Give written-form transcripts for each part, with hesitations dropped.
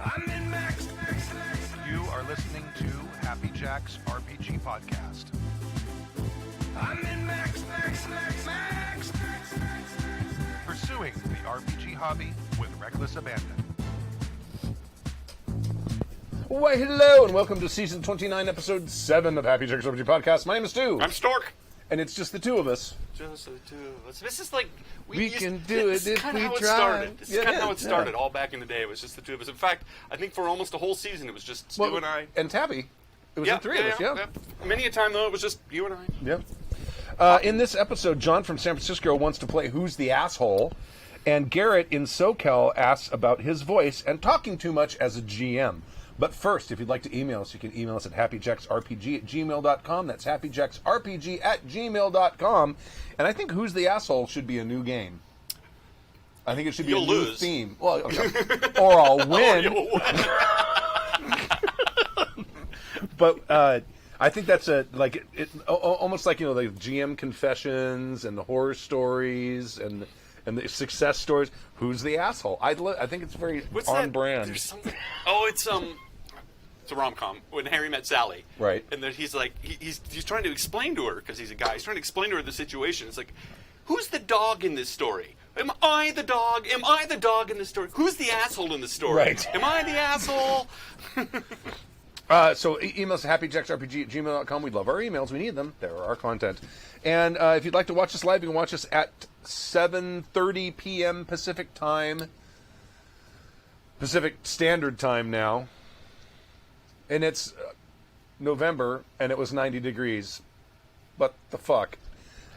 I'm in Max. You are listening to Happy Jack's RPG Podcast. I'm in Max. Pursuing the RPG hobby with reckless abandon. Why, hello, and welcome to Season 29, Episode 7 of Happy Jack's RPG Podcast. My name is Stu. I'm Stork. And it's just the two of us. Just the two of us. This is like... We can do it if we try. This is kind of how it started. All back in the day, it was just the two of us. In fact, I think for almost a whole season, it was just Stu and I. And Tabby. It was the three of us, yeah. Many a time, though, it was just you and I. Yeah. In this episode, John from San Francisco wants to play Who's the Asshole? And Garrett in SoCal asks about his voice and talking too much as a GM. But first, if you'd like to email us, you can email us at happyjacksrpg@gmail.com. That's happyjacksrpg@gmail.com. And I think Who's the Asshole should be a new game. I think it should be a new theme. Well, okay. Or I'll win. Or you'll win. But I think that's almost like, the GM confessions and the horror stories and the success stories. Who's the asshole? I think it's very on brand. There's something. Oh, it's a rom-com, When Harry Met Sally. Right. And then he's like, he's trying to explain to her, because he's a guy, he's trying to explain to her the situation. It's like, who's the dog in this story? Am I the dog? Am I the dog in this story? Who's the asshole in the story? Right. Am I the asshole? So email us at happyjacksrpg@gmail.com. We love our emails. We need them. They're our content. And if you'd like to watch us live, you can watch us at 7:30 p.m. Pacific Standard Time now. And it's November, and it was 90 degrees. What the fuck?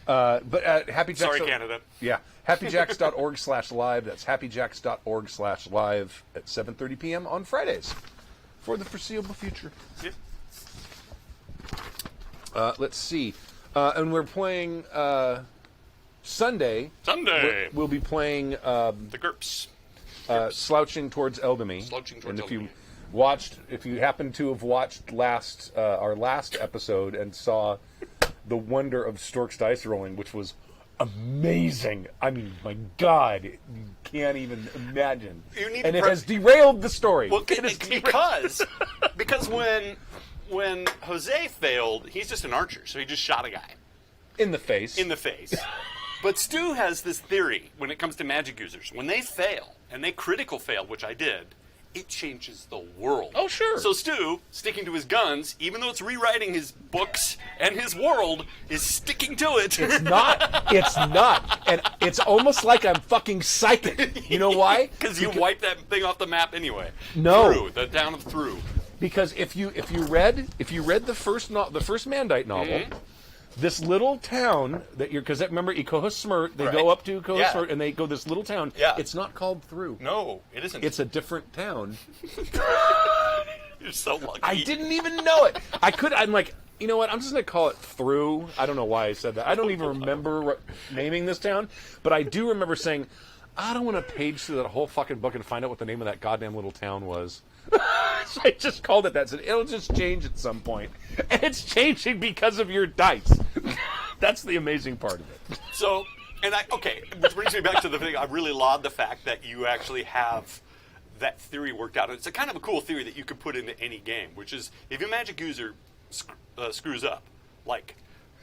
But at Happy Jacks... Sorry, Canada. Yeah. happyjacks.org/live. That's happyjacks.org/live at 7:30 p.m. on Fridays for the foreseeable future. Yeah. Let's see. And we're playing Sunday. We'll be playing the GURPS. Slouching Towards Eldamy. And if you happen to have watched our last episode and saw the wonder of Stork's dice rolling, which was amazing. I mean, my God, you can't even imagine. It has derailed the story. Well, because when Jose failed, he's just an archer, so he just shot a guy. In the face. But Stu has this theory when it comes to magic users. When they fail, and they critical fail, which I did, it changes the world. Oh, sure. So Stu, sticking to his guns, even though it's rewriting his books and his world, is sticking to it. It's not. And it's almost like I'm fucking psychic. You know why? Because you wiped that thing off the map anyway. No. The town of Through. Because if you read the first Mandite novel, this little town because remember Ikohosmert, they go up to Ikohosmert and they go this little town. Yeah. It's not called Through. No, it isn't. It's a different town. You're so lucky. I didn't even know it. I'm like, you know what? I'm just going to call it Through. I don't know why I said that. I don't even remember naming this town, but I do remember saying, I don't want to page through that whole fucking book and find out what the name of that goddamn little town was. So I just called it that. Said it'll just change at some point, and it's changing because of your dice. That's the amazing part of it. So, which brings me back to the thing. I really laud the fact that you actually have that theory worked out. It's a kind of a cool theory that you could put into any game, which is if a magic user screws up,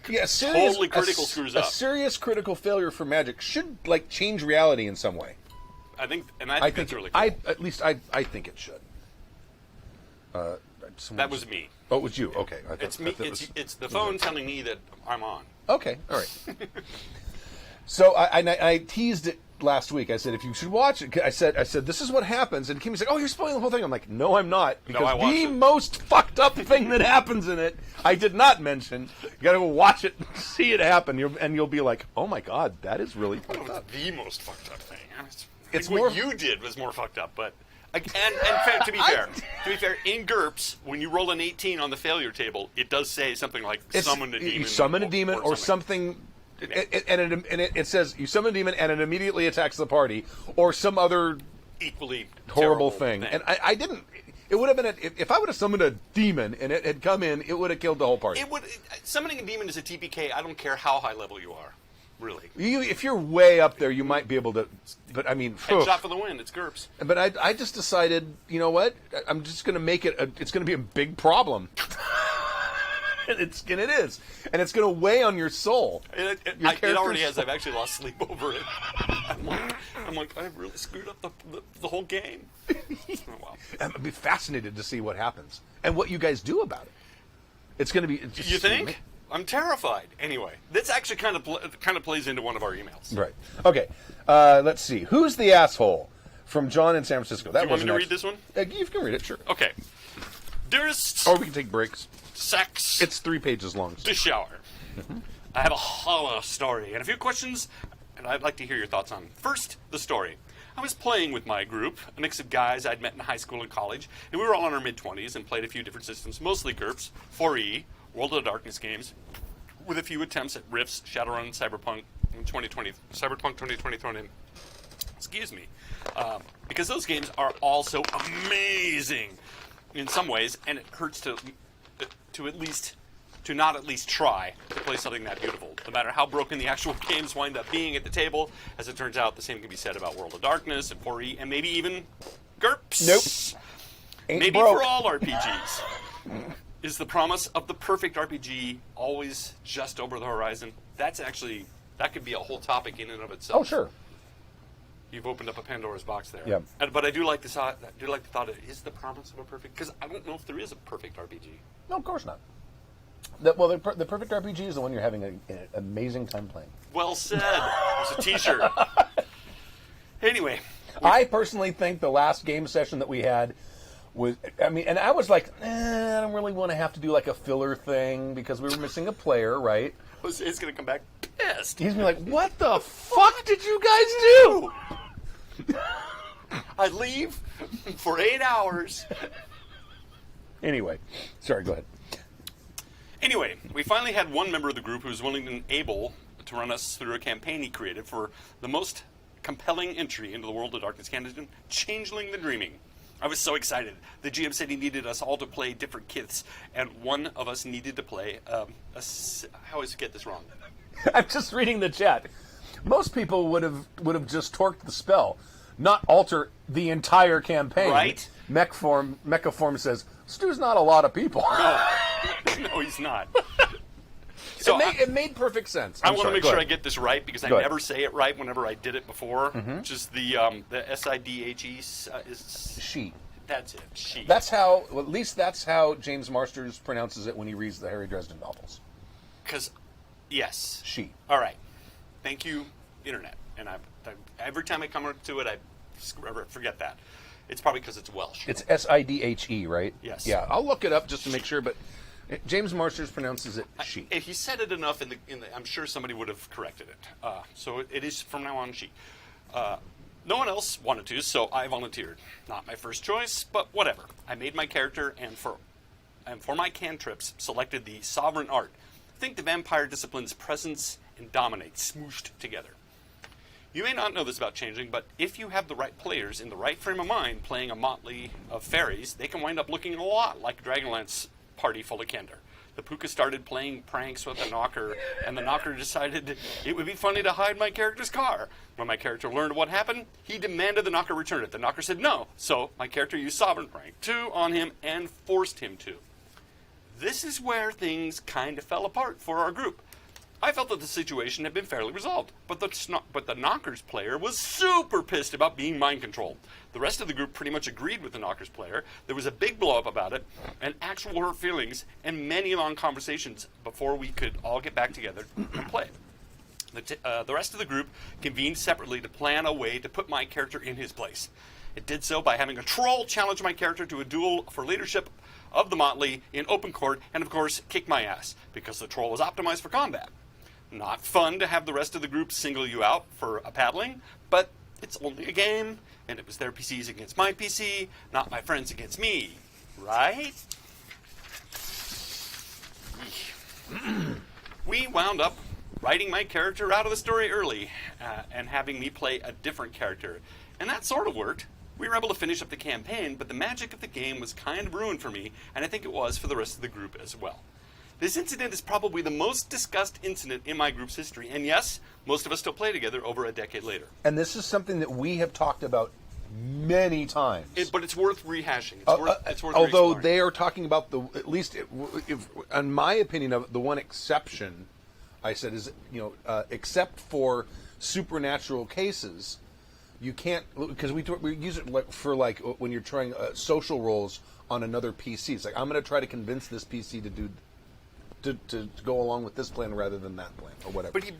totally critical screws up. A serious critical failure for magic should change reality in some way. I think that's really cool. At least I think it should. That was me. Oh, it was you. Okay. It's me. It's the phone telling me that I'm on. Okay. All right. So I teased it last week. I said if you should watch it, I said this is what happens, and Kimmy's like, oh, you're spoiling the whole thing. I'm like, no, I'm not, because the most fucked up thing that happens in it, I did not mention. You got to go watch it, and see it happen, and you'll be like, oh my God, that is really fucked up. The most fucked up thing. It's what you did was more fucked up, but. And to be fair, in GURPS, when you roll an 18 on the failure table, it does say something like summon a demon. You summon a demon or something, and it says you summon a demon and it immediately attacks the party, or some other equally horrible thing. And I didn't. It would have been if I would have summoned a demon and it had come in, it would have killed the whole party. Summoning a demon is a TPK. I don't care how high level you are. really. If you're way up there, you might be able to. But I mean, Headshot for the win. It's GURPS. But I just decided, you know what? I'm just going to make it. It's going to be a big problem. And it is, and it's going to weigh on your soul. It already has. I've actually lost sleep over it. I'm like, I've really screwed up the whole game. Oh, wow. I'd be fascinated to see what happens and what you guys do about it. It's going to be. You think? I'm terrified. Anyway, this actually kind of plays into one of our emails. Right. Okay. Let's see. Who's the asshole? From John in San Francisco. Do you want me to read this one? You can read it, sure. Okay. Dearest. Or we can take breaks. Sex. It's 3 pages long. The shower. Mm-hmm. I have a hollow story and a few questions, and I'd like to hear your thoughts on. First, the story. I was playing with my group, a mix of guys I'd met in high school and college, and we were all in our mid-20s and played a few different systems, mostly GURPS, 4E, World of Darkness games, with a few attempts at Rifts, Shadowrun, Cyberpunk 2020 thrown in. Excuse me. Because those games are all so amazing in some ways, and it hurts to not at least try to play something that beautiful. No matter how broken the actual games wind up being at the table, as it turns out, the same can be said about World of Darkness and 4E, and maybe even GURPS. Nope. Maybe broke. For all RPGs. Is the promise of the perfect RPG always just over the horizon? That could be a whole topic in and of itself. Oh, sure. You've opened up a Pandora's box there. Yeah. But I do like the thought. Is the promise of a perfect? Because I don't know if there is a perfect RPG. No, of course not. The perfect RPG is the one you're having an amazing time playing. Well said. There's a T-shirt. Anyway, I personally think the last game session that we had was, and I was like, I don't really want to have to do like a filler thing because we were missing a player, right? Jose's going to come back pissed. He's gonna be like, what the fuck did you guys do? I leave for 8 hours. Anyway, sorry, go ahead. Anyway, we finally had one member of the group who was willing and able to run us through a campaign he created for the most compelling entry into the World of Darkness canon, Changeling the Dreaming. I was so excited. The GM said he needed us all to play different kiths, and one of us needed to play I always get this wrong. I'm just reading the chat. Most people would have just torqued the spell, not alter the entire campaign. Right? Mechaform says, Stu's not a lot of people. No, he's not. So it made perfect sense. I want to make sure I get this right because I never say it right whenever I did it before. Mm-hmm. Which is the SIDHE is she. That's it. She. At least that's how James Marsters pronounces it when he reads the Harry Dresden novels. Because, yes. She. All right. Thank you, Internet. And every time I come to it, I forget that. It's probably because it's Welsh. It's SIDHE, right? Yes. Yeah, I'll look it up just to make sure, but James Marsters pronounces it she. If he said it enough, I'm sure somebody would have corrected it. So it is from now on she. No one else wanted to, so I volunteered. Not my first choice, but whatever. I made my character, and for my cantrips, selected the Sovereign Art. Think the vampire discipline's presence and dominate, smooshed together. You may not know this about Changeling, but if you have the right players in the right frame of mind playing a motley of fairies, they can wind up looking a lot like Dragonlance party full of candor. The Puka started playing pranks with the Knocker, and the Knocker decided it would be funny to hide my character's car. When my character learned what happened, he demanded the Knocker return it. The Knocker said no, so my character used Sovereign Prank 2 on him and forced him to. This is where things kind of fell apart for our group. I felt that the situation had been fairly resolved, but the Knocker's player was super pissed about being mind-controlled. The rest of the group pretty much agreed with the Knocker's player. There was a big blow-up about it, and actual hurt feelings, and many long conversations before we could all get back together and play. The rest of the group convened separately to plan a way to put my character in his place. It did so by having a troll challenge my character to a duel for leadership of the Motley in open court, and of course, kick my ass, because the troll was optimized for combat. Not fun to have the rest of the group single you out for a paddling, but it's only a game, and it was their PCs against my PC, not my friends against me. Right? We wound up writing my character out of the story early, and having me play a different character. And that sort of worked. We were able to finish up the campaign, but the magic of the game was kind of ruined for me, and I think it was for the rest of the group as well. This incident is probably the most discussed incident in my group's history, and yes, most of us still play together over a decade later. And this is something that we have talked about many times. But it's worth rehashing. It's worth although re-exploring. they are talking about at least, in my opinion, of the one exception, I said is except for supernatural cases, you can't, because we use it for when you're trying social roles on another PC. It's like, I'm going to try to convince this PC to do. To go along with this plan rather than that plan, or whatever. But he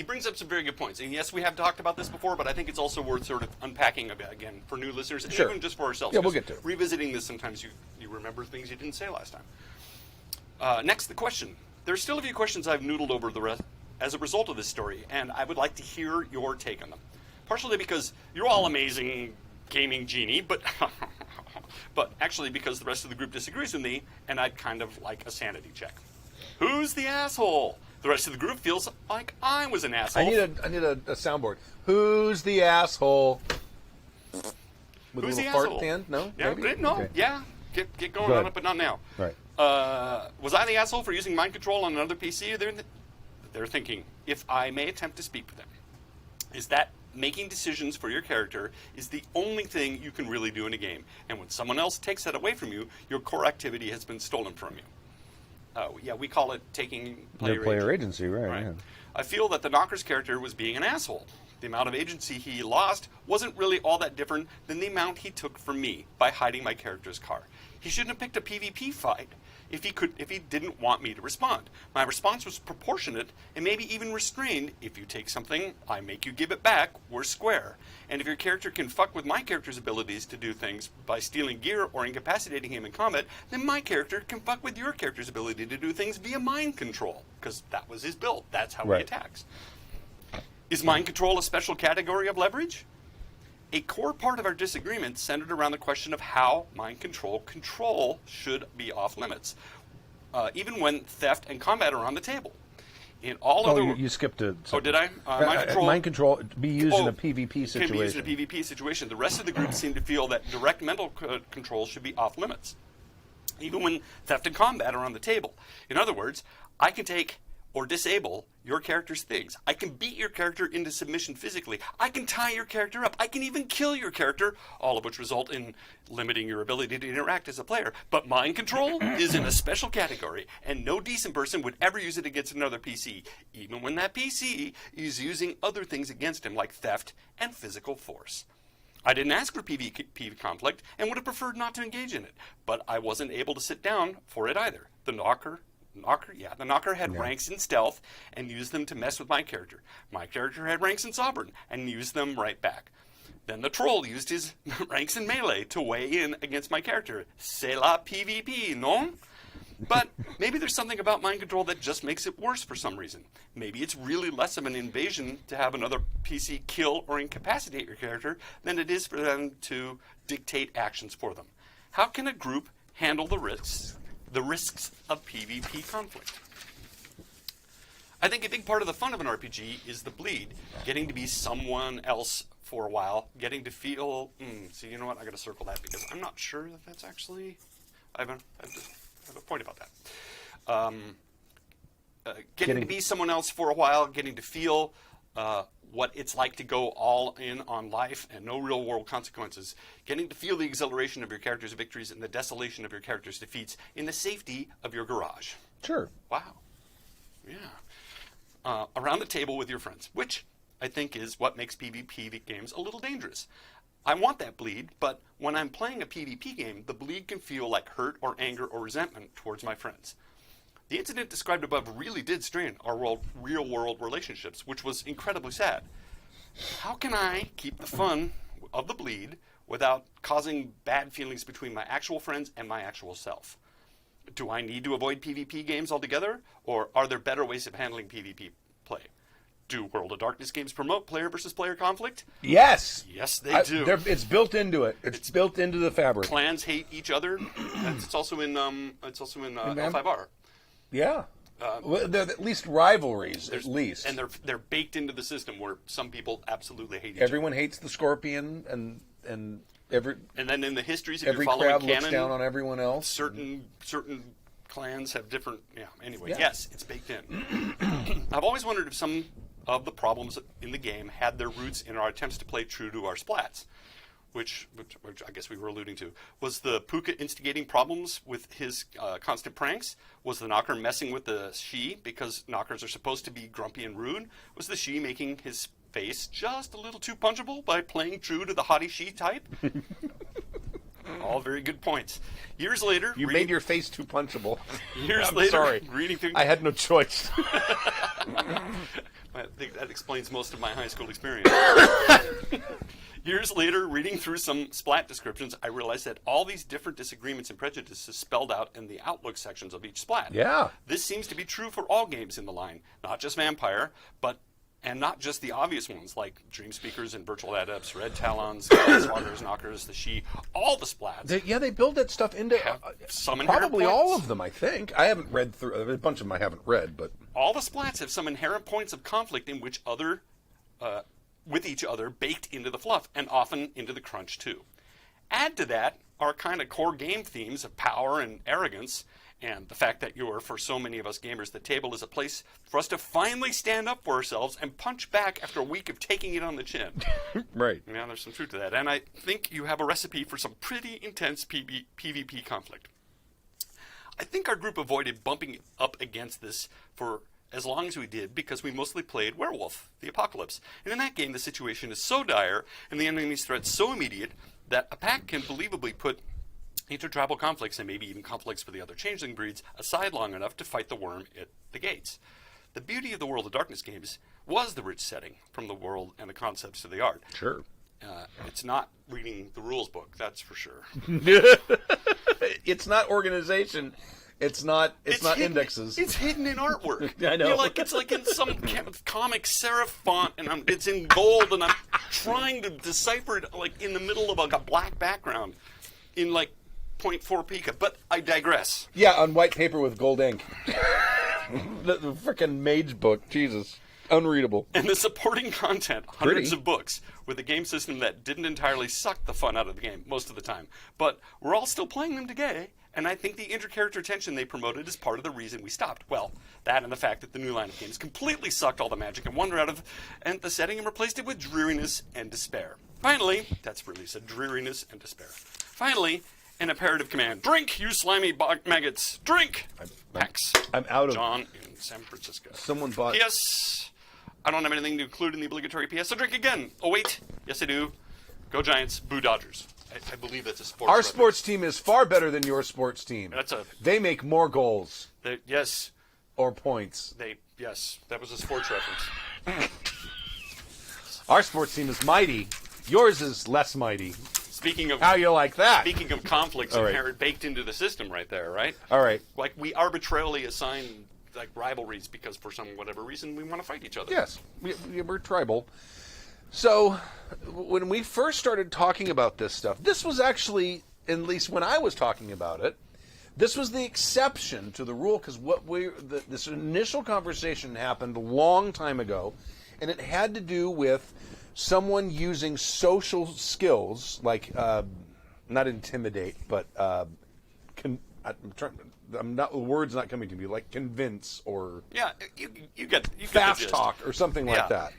brings up some very good points. And yes, we have talked about this before, but I think it's also worth sort of unpacking a bit again for new listeners, and even just for ourselves. Yeah, we'll get to it. Revisiting this, sometimes you remember things you didn't say last time. Next, the question. There's still a few questions I've noodled over as a result of this story, and I would like to hear your take on them. Partially because you're all amazing gaming genie, but actually because the rest of the group disagrees with me, and I'd kind of like a sanity check. Who's the asshole? The rest of the group feels like I was an asshole. I need a soundboard. Who's the asshole? With Who's a the little fart asshole? at the end? No? Yeah, Maybe? no, Okay. yeah. Get going Go on ahead. it, but not now. Right. Was I the asshole for using mind control on another PC? They're thinking, if I may attempt to speak for them, is that making decisions for your character is the only thing you can really do in a game. And when someone else takes that away from you, your core activity has been stolen from you. Yeah, we call it taking player agency, right? Yeah. I feel that the Knocker's character was being an asshole. The amount of agency he lost wasn't really all that different than the amount he took from me by hiding my character's car. He shouldn't have picked a PvP fight if he didn't want me to respond. My response was proportionate and maybe even restrained. If you take something, I make you give it back, we're square. And if your character can fuck with my character's abilities to do things by stealing gear or incapacitating him in combat, then my character can fuck with your character's ability to do things via mind control, because that was his build. That's how he attacks. Is mind control a special category of leverage? A core part of our disagreement centered around the question of how mind control should be off limits, even when theft and combat are on the table. In all other, you skipped a. Oh, did I? Mind control be used in a PvP situation. Can be used in a PvP situation. The rest of the group seem to feel that direct mental control should be off limits, even when theft and combat are on the table. In other words, I can take or disable your character's things. I can beat your character into submission physically. I can tie your character up. I can even kill your character, all of which result in limiting your ability to interact as a player. But mind control is in a special category, and no decent person would ever use it against another PC, even when that PC is using other things against him, like theft and physical force. I didn't ask for PvP conflict and would have preferred not to engage in it, but I wasn't able to sit down for it either. The Knocker had ranks in stealth and used them to mess with my character. My character had ranks in sovereign and used them right back. Then the troll used his ranks in melee to weigh in against my character. C'est la PvP, non? But maybe there's something about mind control that just makes it worse for some reason. Maybe it's really less of an invasion to have another PC kill or incapacitate your character than it is for them to dictate actions for them. How can a group handle the risks of PvP conflict? I think a big part of the fun of an RPG is the bleed, getting to be someone else for a while, getting to feel. So you know what? I got to circle that because I'm not sure that that's actually. I have a point about that. Getting to be someone else for a while, getting to feel what it's like to go all in on life and no real world consequences, getting to feel the exhilaration of your character's victories and the desolation of your character's defeats in the safety of your garage. Sure. Wow. Yeah. Around the table with your friends, which I think is what makes PvP games a little dangerous. I want that bleed, but when I'm playing a PvP game, the bleed can feel like hurt or anger or resentment towards my friends. The incident described above really did strain our real-world relationships, which was incredibly sad. How can I keep the fun of the bleed without causing bad feelings between my actual friends and my actual self? Do I need to avoid PvP games altogether, or are there better ways of handling PvP play? Do World of Darkness games promote player versus player conflict? Yes. Yes, they do. It's built into it. It's built into the fabric. Clans hate each other. It's also in L5R. Yeah. Well, they're at least rivalries, at least. And they're baked into the system where some people absolutely hate each Everyone hates the Scorpion, and then in the histories, if every you're following crowd canon, looks down on everyone else. certain clans have different. Yeah. Anyway, Yeah. yes, it's baked in. I've always wondered if some of the problems in the game had their roots in our attempts to play true to our splats, which I guess we were alluding to. Was the Puka instigating problems with his constant pranks? Was the knocker messing with the Shi because knockers are supposed to be grumpy and rude? Was the Shi making his face just a little too punchable by playing true to the haughty Shi type? All very good points. Years later... You made your face too punchable. Years I'm later, sorry. reading through... I had no choice. I think that explains most of my high school experience. Years later, reading through some splat descriptions, I realized that all these different disagreements and prejudices spelled out in the outlook sections of each splat. Yeah. This seems to be true for all games in the line, not just Vampire, and not just the obvious ones like Dream Speakers and Virtual Adepts, Red Talons, Swaggers, Knockers, the Shi, all the splats. They build that stuff into some inherent probably points. all of them, I think. I haven't read through a bunch of them I haven't read, but All the splats have some inherent points of conflict in which with each other baked into the fluff and often into the crunch too. Add to that our kind of core game themes of power and arrogance, and the fact that for so many of us gamers, the table is a place for us to finally stand up for ourselves and punch back after a week of taking it on the chin. right. Yeah, there's some truth to that. And I think you have a recipe for some pretty intense PvP conflict. I think our group avoided bumping up against this for as long as we did because we mostly played Werewolf, the Apocalypse. And in that game, the situation is so dire and the enemy's threat so immediate that a pack can believably put intertribal conflicts and maybe even conflicts for the other changeling breeds aside long enough to fight the worm at the gates. The beauty of the World of Darkness games was the rich setting from the world and the concepts to the art. Sure. It's not reading the rules book, that's for sure. It's not organization. It's not hidden, indexes. It's hidden in artwork. I know. It's like in some comic serif font, and it's in gold, and I'm trying to decipher it like in the middle of a black background in like 0.4 pica. But I digress. Yeah, on white paper with gold ink. the frickin' mage book, Jesus. Unreadable. And the supporting content, hundreds of books, with a game system that didn't entirely suck the fun out of the game most of the time. But we're all still playing them today, and I think the inter-character tension they promoted is part of the reason we stopped. Well, that and the fact that the new line of games completely sucked all the magic and wonder out of the setting and replaced it with dreariness and despair. Finally, that's really said, dreariness and despair. Finally, an imperative command. Drink, you slimy maggots. Drink! Max. I'm out of... John in San Francisco. Someone bought... P.S. I don't have anything to include in the obligatory P.S., so drink again. Oh, wait. Yes, I do. Go Giants. Boo Dodgers. I believe that's a sports Our reference. sports team is far better than your sports team. They make more goals. Yes. Or points. Yes. That was a sports reference. Our sports team is mighty. Yours is less mighty. Speaking of... How you like that? Speaking of conflicts All right. inherent baked into the system right there, right? All right. Like we arbitrarily assign like rivalries because for some whatever reason we want to fight each other. Yes. We're tribal. So, when we first started talking about this stuff, this was actually, at least when I was talking about it, this was the exception to the rule because this initial conversation happened a long time ago, and it had to do with someone using social skills like not intimidate, but the word's not coming to me, like convince or you get fast the gist. talk or something like Yeah. that,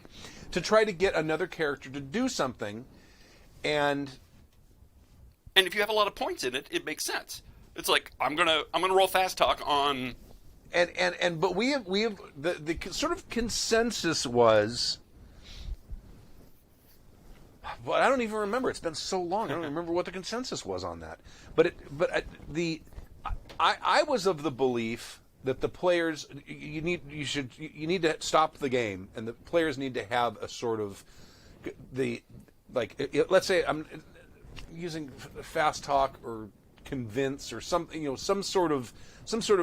to try to get another character to do something, and if you have a lot of points in it, it makes sense. It's like I'm gonna roll fast talk on, but we have the sort of consensus was. But I don't even remember. It's been so long. I don't remember what the consensus was on that. I was of the belief that the players you need to stop the game, and the players need to have a sort of let's say I'm using fast talk or convince or something, some sort of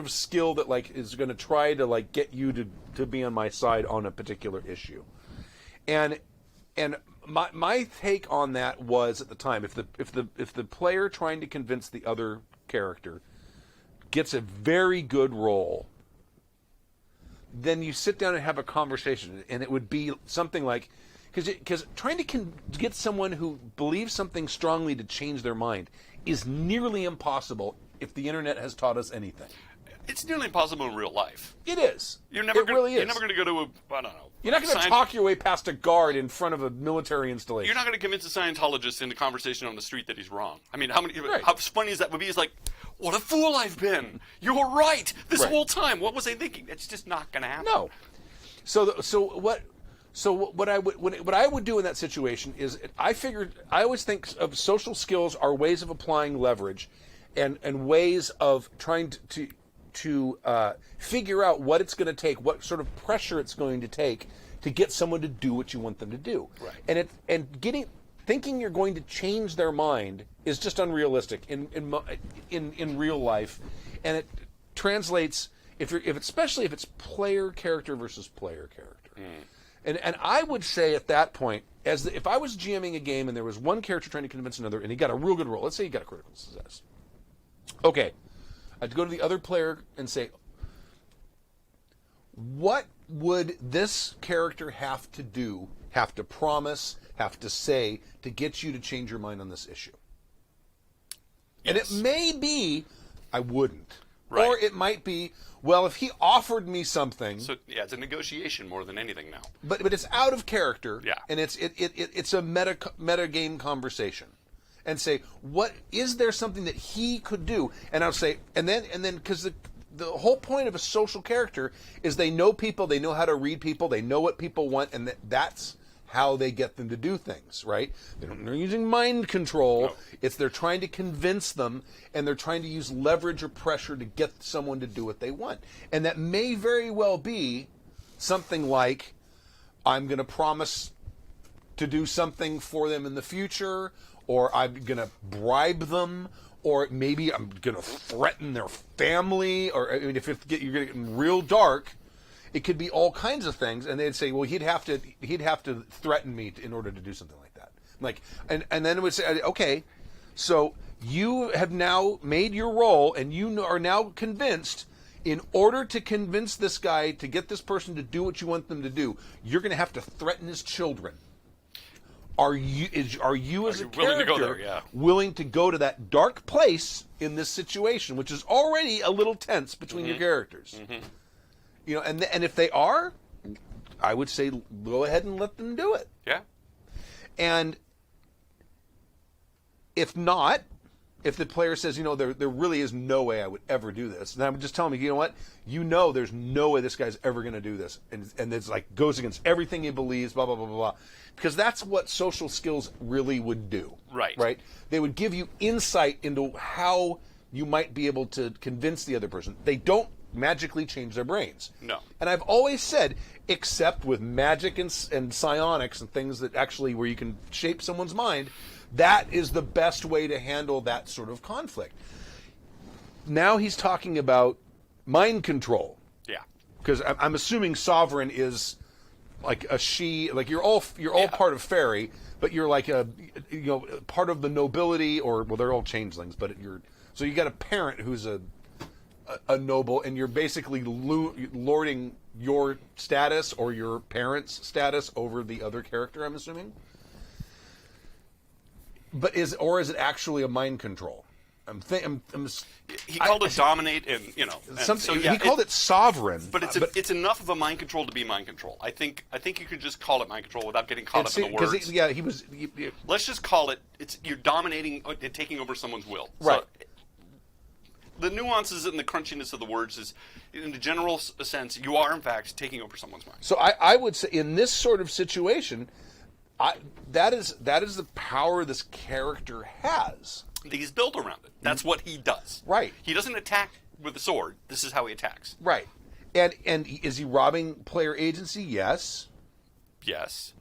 skill that is going to try to get you to be on my side on a particular issue, and my take on that was at the time if the player trying to convince the other character gets a very good roll, then you sit down and have a conversation, and it would be something like, because trying to get someone who believes something strongly to change their mind is nearly impossible if the internet has taught us anything. It's nearly impossible in real life. It is. You're never really is. You're never going to go to I don't know. You're not going to talk your way past a guard in front of a military installation. You're not going to convince a Scientologist in a conversation on the street that he's wrong. I mean, how Right. how funny is that would be? He's like, what a fool I've been. You're right this Right. whole time. What was I thinking? It's just not going to happen. No. So what I would do in that situation is I always think of social skills are ways of applying leverage, and ways of trying to figure out what it's going to take, what sort of pressure it's going to take to get someone to do what you want them to do. Right. And thinking you're going to change their mind is just unrealistic in real life, and it translates especially if it's player character versus player character. And I would say at that point, if I was GMing a game and there was one character trying to convince another, and he got a real good roll, let's say he got a critical success. Okay, I'd go to the other player and say, what would this character have to do, have to promise, have to say to get you to change your mind on this issue? Yes. And it may be, I wouldn't. Right. Or it might be, well, if he offered me something. So yeah, it's a negotiation more than anything now. But it's out of character. Yeah. And it's a meta game conversation. And say, what is there something that he could do? And I'll say, and then because the whole point of a social character is they know people, they know how to read people, they know what people want, and that's how they get them to do things, right? They're using mind control. No. They're trying to convince them, and they're trying to use leverage or pressure to get someone to do what they want. And that may very well be something like, I'm going to promise to do something for them in the future, or I'm going to bribe them, or maybe I'm going to threaten their family, or I mean, if you're going to get real dark, it could be all kinds of things. And they'd say, well, he'd have to threaten me in order to do something like that. Like, and then it would say, okay, so you have now made your roll, and you are now convinced. In order to convince this guy to get this person to do what you want them to do, you're going to have to threaten his children. Are you as a character willing to go there? Yeah. willing to go to that dark place in this situation, which is already a little tense between your characters? Mm-hmm. You know, and if they are, I would say go ahead and let them do it. Yeah. And if not, if the player says, there really is no way I would ever do this, then I would just tell them, you know what? There's no way this guy's ever going to do this. And it's like goes against everything he believes, blah, blah, blah, blah, blah. Because that's what social skills really would do. Right. Right? They would give you insight into how you might be able to convince the other person. They don't magically change their brains. No. And I've always said, except with magic and psionics and things that actually where you can shape someone's mind, that is the best way to handle that sort of conflict. Now he's talking about mind control. Yeah. Because I'm assuming sovereign is like a she, like you're all part of fairy, but you're like part of the nobility, or well, they're all changelings, but so you got a parent who's a noble, and you're basically lording your status or your parents' status over the other character, I'm assuming. But is it actually a mind control? He called it dominate, and he called it sovereign. But it's enough of a mind control to be mind control. I think you could just call it mind control without getting caught up in the words. Let's just call it. You're dominating and taking over someone's will. Right. So, the nuances and the crunchiness of the words is, in the general sense, you are in fact taking over someone's mind. So I would say in this sort of situation, that is the power this character has. He's built around it. That's what he does. Right. He doesn't attack with a sword. This is how he attacks. Right. And is he robbing player agency? Yes. Yes.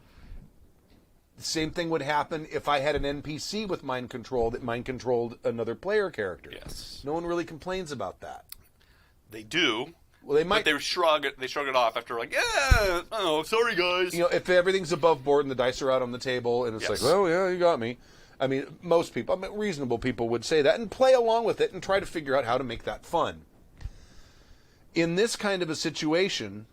The same thing would happen if I had an NPC with mind control that mind controlled another player character. Yes. No one really complains about that. They do. Well, they might. But they shrug it off after sorry guys. If everything's above board and the dice are out on the table and it's like, well, yeah, you got me. I mean, most people, reasonable people would say that and play along with it and try to figure out how to make that fun. In this kind of a situation,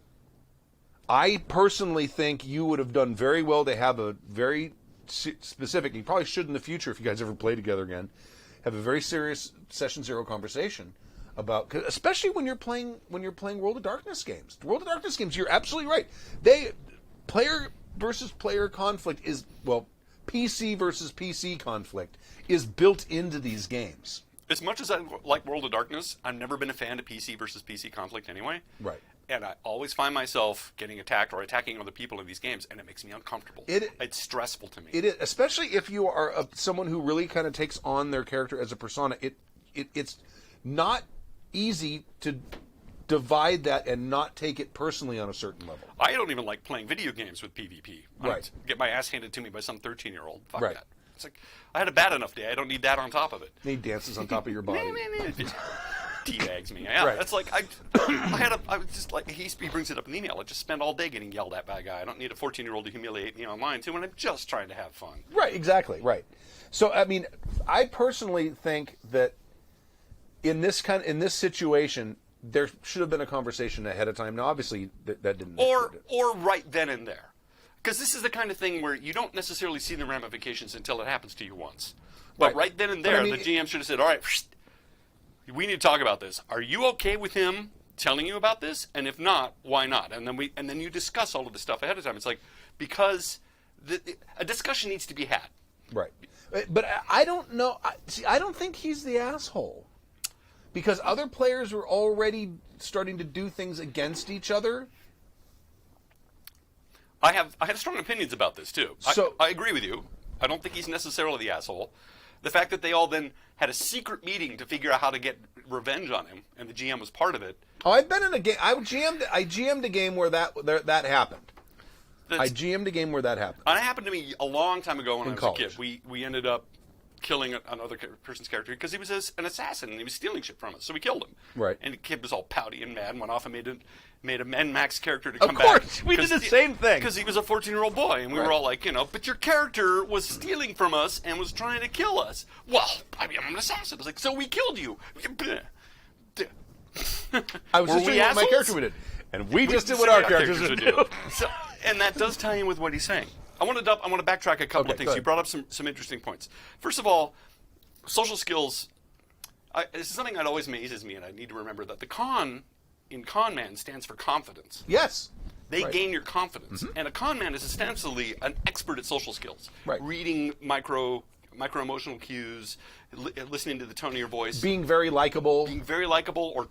I personally think you would have done very well to have a very specific, you probably should in the future if you guys ever play together again, have a very serious Session Zero conversation about, especially when you're playing World of Darkness games. World of Darkness games, you're absolutely right. Player versus player conflict is, well, PC versus PC conflict is built into these games. As much as I like World of Darkness, I've never been a fan of PC versus PC conflict anyway. Right. And I always find myself getting attacked or attacking other people in these games, and it makes me uncomfortable. It's stressful to me. It is, especially if you are someone who really kind of takes on their character as a persona. It's not easy to divide that and not take it personally on a certain level. I don't even like playing video games with PvP. Right. Get my ass handed to me by some 13-year-old. Fuck Right. that. It's like, I had a bad enough day. I don't need that on top of it. He dances on top of your body. Teabags me. Yeah, Right. that's like I was just like he brings it up in the email. I just spend all day getting yelled at by a guy. I don't need a 14-year-old to humiliate me online too, and I'm just trying to have fun. Right, exactly, right. So I mean, I personally think that in this situation, there should have been a conversation ahead of time. Now, obviously, that didn't. Or right then and there, because this is the kind of thing where you don't necessarily see the ramifications until it happens to you once. But right then and there, the GM should have said, "All right, we need to talk about this. Are you okay with him telling you about this? And if not, why not?" And then you discuss all of this stuff ahead of time. It's like, because a discussion needs to be had. Right. But I don't know. I don't think he's the asshole, because other players were already starting to do things against each other. I have strong opinions about this too. So I agree with you. I don't think he's necessarily the asshole. The fact that they all then had a secret meeting to figure out how to get revenge on him, and the GM was part of it. Oh, I've been in a game. I GM'd a game where that happened. I GM'd a game where that happened. And it happened to me a long time ago when I was college. a kid. We ended up killing another person's character because he was an assassin and he was stealing shit from us. So we killed him. Right. And the kid was all pouty and mad and went off and made a min-max character to come Of back. course, we did the same thing. Because he was a 14-year-old boy, and we were all like, but your character was stealing from us and was trying to kill us. Well, I mean, I'm an assassin. I was like, so we killed you. I was just doing what my character did, and we just did what our characters would do. So, and that does tie in with what he's saying. I want to backtrack a couple of things. You brought up some interesting points. First of all, social skills. This is something that always amazes me, and I need to remember that the con in con man stands for confidence. Yes. They gain your confidence. And a con man is essentially an expert at social skills. Right. Reading micro-emotional cues, listening to the tone of your voice. Being very likable. Or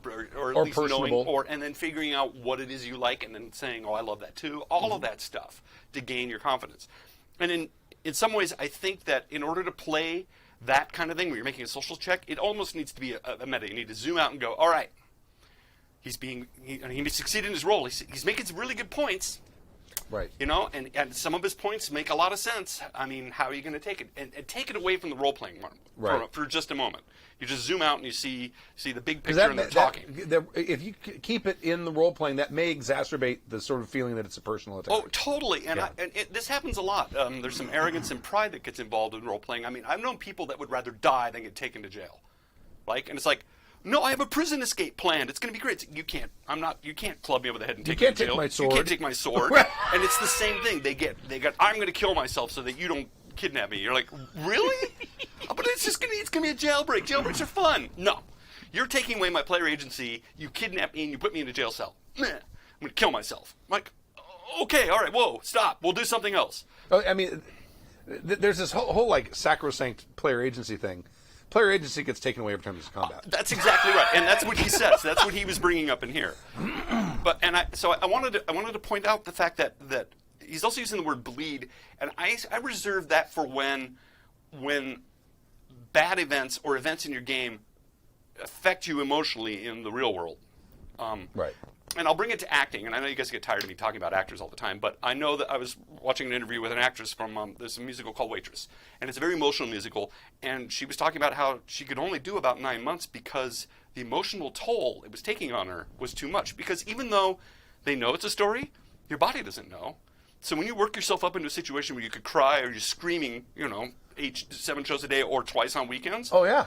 at least personable. knowing, and then figuring out what it is you like and then saying, oh, I love that too. All of that stuff to gain your confidence. And in some ways, I think that in order to play that kind of thing where you're making a social check, it almost needs to be a meta. You need to zoom out and go, all right, he succeeded in his role. He's making some really good points. Right. And some of his points make a lot of sense. I mean, how are you going to take it? And take it away from the role-playing for just a moment. You just zoom out and you see the big picture and they're talking. If you keep it in the role-playing, that may exacerbate the sort of feeling that it's a personal attack. Oh, totally. And, this happens a lot. There's some arrogance and pride that gets involved in role-playing. I mean, I've known people that would rather die than get taken to jail. And it's like, no, I have a prison escape planned. It's going to be great. You can't. You can't club me over the head and take me to jail. You can't take my sword. You can't take my sword. And it's the same thing. They got. I'm going to kill myself so that you don't kidnap me. You're like, really? But it's going to be a jailbreak. Jailbreaks are fun. No, you're taking away my player agency. You kidnap me and you put me in a jail cell. I'm going to kill myself. I'm like, okay, all right, whoa, stop. We'll do something else. I mean, there's this whole like sacrosanct player agency thing. Player agency gets taken away every time there's combat. That's exactly right, and that's what he says. That's what he was bringing up in here. So I wanted to point out the fact that he's also using the word bleed, and I reserve that for when bad events or events in your game affect you emotionally in the real world. Right. And I'll bring it to acting, and I know you guys get tired of me talking about actors all the time, but I know that I was watching an interview with an actress from, there's a musical called Waitress, and it's a very emotional musical, and she was talking about how she could only do about 9 months because the emotional toll it was taking on her was too much, because even though they know it's a story, your body doesn't know. So when you work yourself up into a situation where you could cry or you're screaming, 7 shows a day or twice on weekends, oh yeah,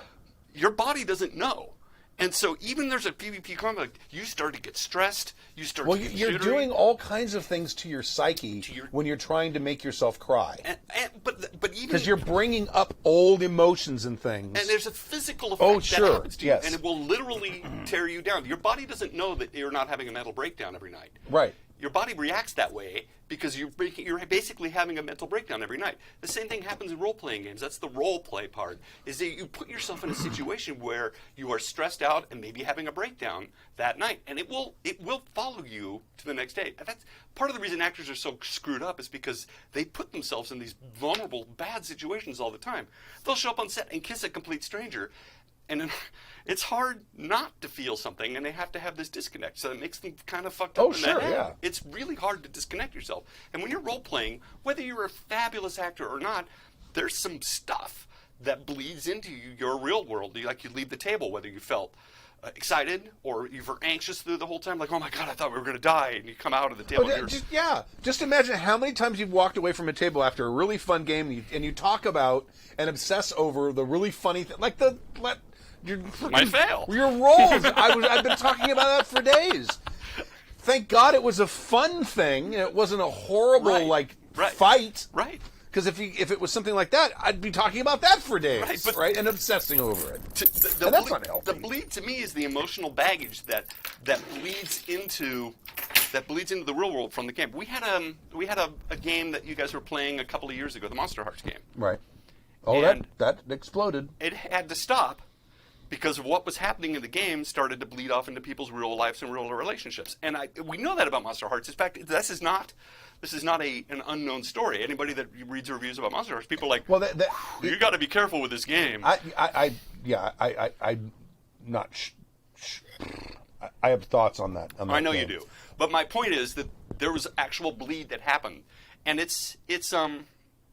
your body doesn't know. And so even there's a PvP conflict, you start to get stressed. You start Well, to get you're jittery. doing all kinds of things to your psyche when you're trying to make yourself cry. But even Because you're bringing up old emotions and things. and there's a physical effect Oh, that sure, happens to you, yes. and it will literally tear you down. Your body doesn't know that you're not having a mental breakdown every night. Right. Your body reacts that way because you're basically having a mental breakdown every night. The same thing happens in role-playing games. That's the role-play part, is that you put yourself in a situation where you are stressed out and maybe having a breakdown that night, and it will follow you to the next day. And that's part of the reason actors are so screwed up, is because they put themselves in these vulnerable, bad situations all the time. They'll show up on set and kiss a complete stranger, and then it's hard not to feel something, and they have to have this disconnect, so it makes them kind of fucked up Oh, in sure, the head. yeah. It's really hard to disconnect yourself. And when you're role-playing, whether you're a fabulous actor or not, there's some stuff that bleeds into your real world. You leave the table, whether you felt excited or you were anxious through the whole time, like, oh my God, I thought we were going to die, and you come out of the table. and you're- Just imagine how many times you've walked away from a table after a really fun game and you talk about and obsess over the really funny thing, like Might fail. Your roles. I've been talking about that for days. Thank God it was a fun thing and it wasn't a horrible Right. fight. Right. Because if it was something like that, I'd be talking about that for days, Right, and obsessing over it. The And that's bleed, unhealthy. the bleed to me is the emotional baggage that bleeds into the real world from the game. We had a game that you guys were playing a couple of years ago, the Monster Hearts game. Right. Oh, And- that exploded. It had to stop because of what was happening in the game started to bleed off into people's real lives and real relationships. And we know that about Monster Hearts. In fact, this is not an unknown story. Anybody that reads reviews about Monster Hearts, people are like, Well, you got to be careful with this game. I'm not. I have thoughts on that. I know you do. But my point is that there was actual bleed that happened, and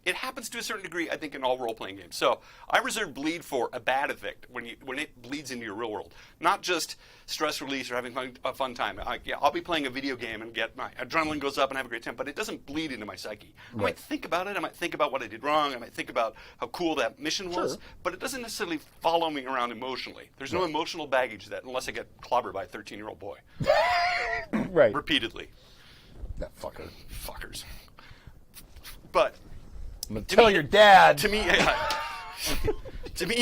it happens to a certain degree, I think, in all role-playing games. So I reserve bleed for a bad effect when it bleeds into your real world, not just stress release or having a fun time. I'll be playing a video game and get my adrenaline goes up and have a great time, but it doesn't bleed into my psyche. I might think about it. I might think about what I did wrong. I might think about how cool that mission was, Sure. but it doesn't necessarily follow me around emotionally. There's no emotional baggage that, unless I get clobbered by a 13-year-old boy Right. repeatedly. That fucker. Fuckers. But I'm gonna tell your dad. to me,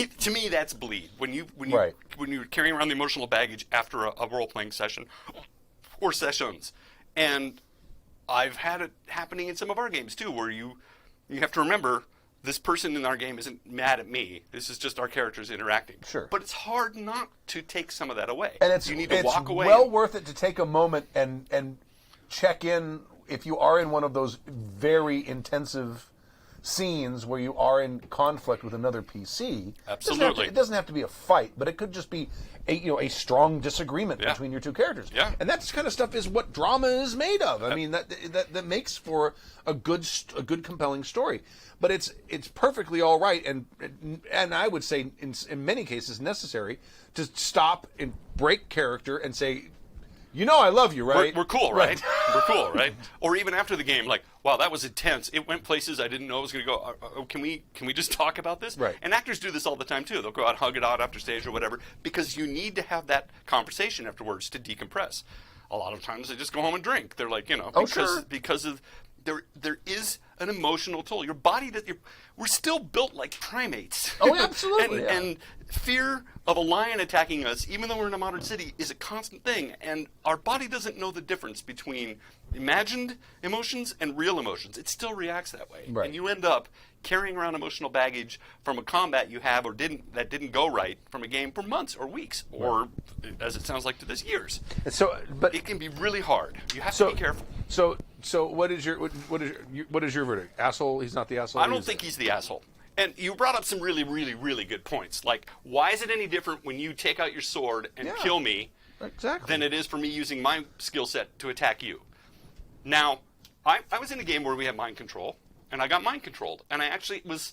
to me, that's bleed. When Right. you're carrying around the emotional baggage after a role playing session or sessions, and I've had it happening in some of our games too, where you have to remember this person in our game isn't mad at me. This is just our characters interacting. Sure. But it's hard not to take some of that away. And you need to walk away. well worth it to take a moment and check in if you are in one of those very intensive scenes where you are in conflict with another PC. Absolutely. It doesn't have to be a fight, but it could just be a strong disagreement Yeah. between your two characters. Yeah. And that kind of stuff is what drama is made of. I mean, that makes for a good compelling story. But it's perfectly all right, and I would say in many cases necessary to stop and break character and say, I love you, right? We're cool, right? We're cool, right? Or even after the game, like, wow, that was intense. It went places I didn't know it was going to go. Can we just talk about this? Right. And actors do this all the time too. They'll go out, hug it out after stage or whatever, because you need to have that conversation afterwards to decompress. A lot of times they just go home and drink. They're like, because of there is an emotional toll. Your body we're still built like primates. Oh, absolutely. And fear of a lion attacking us, even though we're in a modern city, is a constant thing. And our body doesn't know the difference between imagined emotions and real emotions. It still reacts that way. Right. And you end up carrying around emotional baggage from a combat you have that didn't go right from a game for months or weeks, or, as it sounds like to this, years. But It can be really hard. You have to be careful. So what is your verdict? Asshole? He's not the asshole. I don't think he's the asshole. And you brought up some really, really, really good points. Like, why is it any different when you take out your sword and kill me than it is for me using my skill set to attack you? Now, I was in a game where we had mind control, and I got mind controlled, and I actually was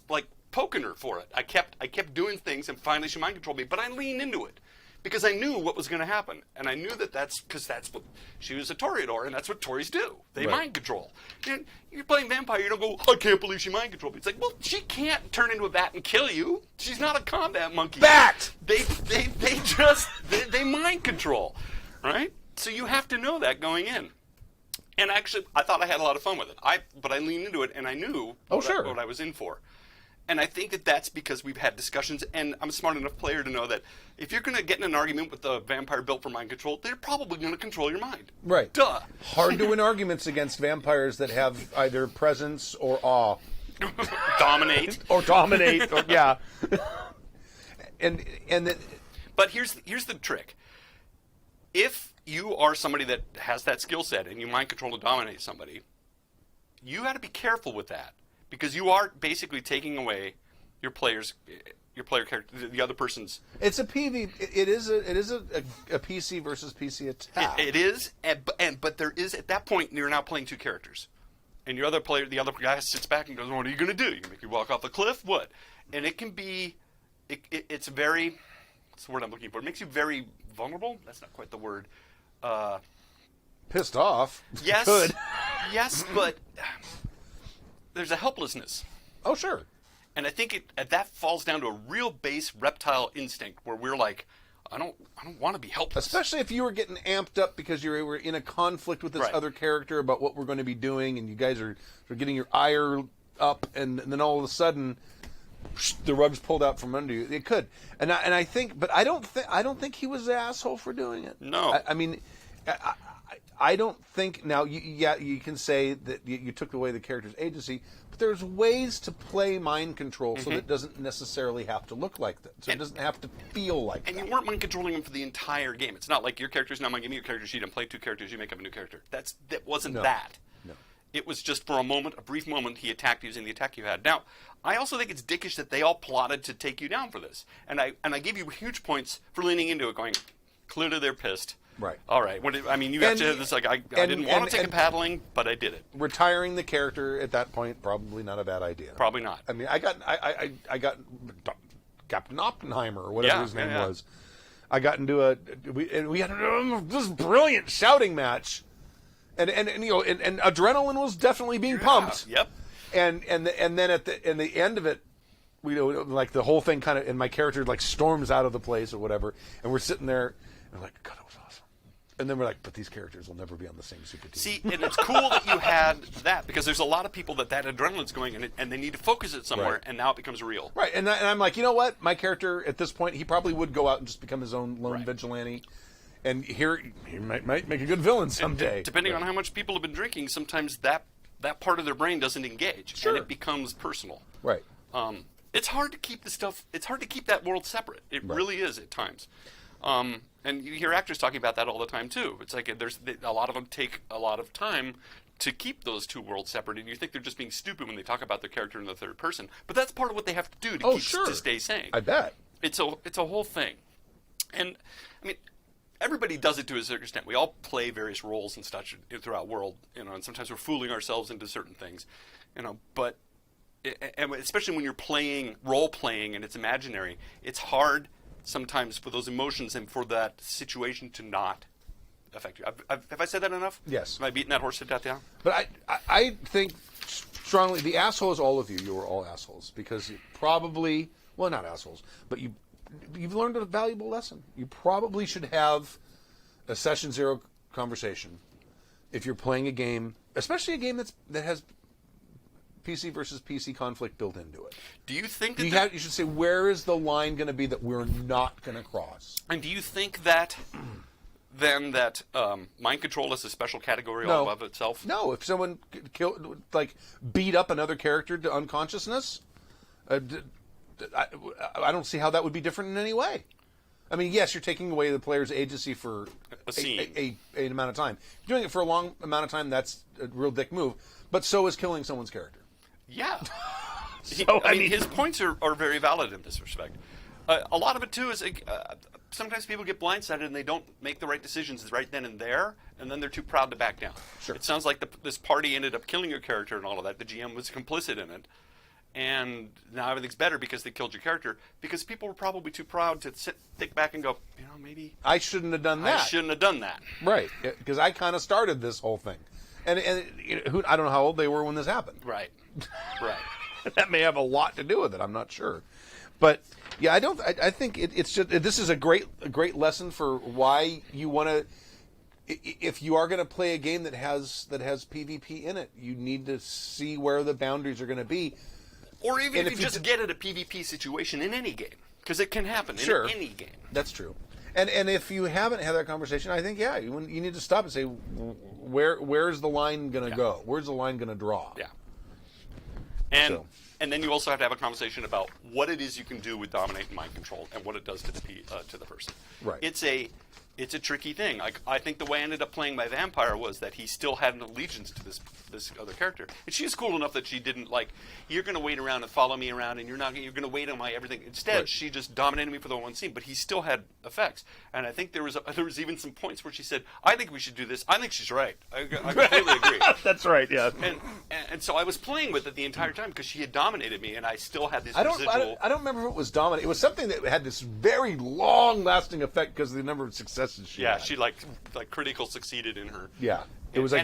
like poking her for it. I kept doing things, and finally she mind controlled me, but I leaned into it because I knew what was going to happen, and I knew that's because that's what she was a Toreador, and that's what Tories do. They mind control. And you're playing vampire, you don't go, I can't believe she mind controlled me. It's like, well, she can't turn into a bat and kill you. She's not a combat monkey. Bat. They mind control, right? So you have to know that going in. And actually, I thought I had a lot of fun with it. But I leaned into it, and I knew what I was in for. And I think that's because we've had discussions, and I'm a smart enough player to know that if you're going to get in an argument with a vampire built for mind control, they're probably going to control your mind. Right. Duh. Hard to win arguments against vampires that have either presence or awe. Dominate. Or dominate. Or, yeah. But here's the trick. If you are somebody that has that skill set and you mind control to dominate somebody, you got to be careful with that. Because you are basically taking away your player character, the other person's. It's a PV. It is a PC versus PC attack. It is, but there is at that point you're now playing two characters, and the other guy sits back and goes, "What are you going to do? You make you walk off the cliff? What?" And it can be, it's very, what's the word I'm looking for? It makes you very vulnerable. That's not quite the word. Pissed off. Yes. Good. Yes, but. There's a helplessness. Oh, sure. And I think that falls down to a real base reptile instinct where we're like, I don't want to be helpless. Especially if you were getting amped up because you were in a conflict with this other character about what we're going to be doing, and you guys are getting your ire up, and then all of a sudden, the rug's pulled out from under you. It could, and I think, but I don't think he was the asshole for doing it. No, I mean. I don't think now. You can say that you took away the character's agency, but there's ways to play mind control so that it doesn't necessarily have to look like that. So it doesn't have to feel like that. And you weren't mind controlling him for the entire game. It's not like your character's now going to give me your character sheet and play two characters. You make up a new character. That wasn't that. No. It was just for a brief moment. He attacked using the attack you had. Now, I also think it's dickish that they all plotted to take you down for this, and I give you huge points for leaning into it, going clearly they're pissed. Right. All right. You have to. It's like I didn't want to take a paddling, but I did it. Retiring the character at that point probably not a bad idea. Probably not. I mean, I got Captain Oppenheimer or whatever his name was. I got into we had this brilliant shouting match, and adrenaline was definitely being pumped. Yep. And then at the end of it, like the whole thing kind of, and my character like storms out of the place or whatever, and we're sitting there and we're like, God, that was awesome. And then we're like, but these characters will never be on the same super team. See, and it's cool that you had that, because there's a lot of people that adrenaline's going in, and they need to focus it somewhere, and now it becomes real. Right, and I'm like, you know what? My character at this point, he probably would go out and just become his own lone vigilante, and he might make a good villain someday. And depending on how much people have been drinking, sometimes that part of their brain doesn't engage, and it becomes personal. Right. It's hard to keep it's hard to keep that world separate. It really is at times. And you hear actors talking about that all the time too. It's like a lot of them take a lot of time to keep those two worlds separate, and you think they're just being stupid when they talk about their character in the third person. But that's part of what they have to do to stay sane. I bet. It's a whole thing. And I mean, everybody does it to a certain extent. We all play various roles and such throughout world, and sometimes we're fooling ourselves into certain things, but and especially when you're playing role playing and it's imaginary, it's hard sometimes for those emotions and for that situation to not affect you. Have I said that enough? Yes. Am I beating that horse to death? Yeah. But I think strongly the assholes, all of you, you were all assholes because you probably, well, not assholes, but you've learned a valuable lesson. You probably should have a session zero conversation if you're playing a game, especially a game that has PC versus PC conflict built into it. Do you think that you should say, where is the line going to be that we're not going to cross? And do you think that then that mind control is a special category all above itself? No. If someone beat up another character to unconsciousness, I don't see how that would be different in any way. I mean, yes, you're taking away the player's agency for an amount of time. If you're doing it for a long amount of time, that's a real dick move. But so is killing someone's character. Yeah. I mean, his points are very valid in this respect. A lot of it, too, is sometimes people get blindsided and they don't make the right decisions right then and there, and then they're too proud to back down. Sure. It sounds like this party ended up killing your character and all of that. The GM was complicit in it. and now everything's better because they killed your character, because people were probably too proud to think back and go, maybe I shouldn't have done that. I shouldn't have done that. Right, because I kind of started this whole thing. And I don't know how old they were when this happened. Right. That may have a lot to do with it. I'm not sure. But yeah, I think it's just, this is a great lesson for why you want to, if you are going to play a game that has PvP in it, you need to see where the boundaries are going to be. Or even if you just get at a PvP situation in any game, because it can happen in any game. That's true. And if you haven't had that conversation, I think you need to stop and say, where's the line going to go? Where's the line going to draw? Yeah. And then you also have to have a conversation about what it is you can do with dominate and mind control, and what it does to the person. Right. It's a tricky thing. I think the way I ended up playing my vampire was that he still had an allegiance to this other character, and she's cool enough that she didn't you're going to wait around and follow me around, and you're going to wait on my everything. Instead, she just dominated me for the one scene, but he still had effects. And I think there was even some points where she said, "I think we should do this." I think she's right. I completely agree. That's right. Yeah. And so I was playing with it the entire time because she had dominated me, and I still had this I residual. don't remember if it was dominant. It was something that had this very long-lasting effect because of the number of successes she had. She critical succeeded in her. Yeah. It was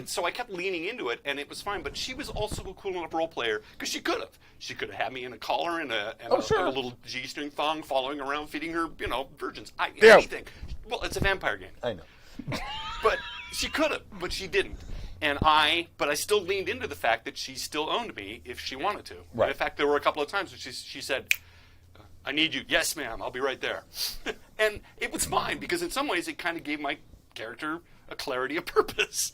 so I kept leaning into it, and it was fine. But she was also a cool enough role player because she could have had me in a collar and a little G-string thong, following around, feeding her, virgins. Anything. Well, it's a vampire game. I know. But she could have, but she didn't. But I still leaned into the fact that she still owned me if she wanted to. Right. And in fact, there were a couple of times when she said, "I need you." "Yes, ma'am. I'll be right there." And it was fine because in some ways it kind of gave my character a clarity of purpose.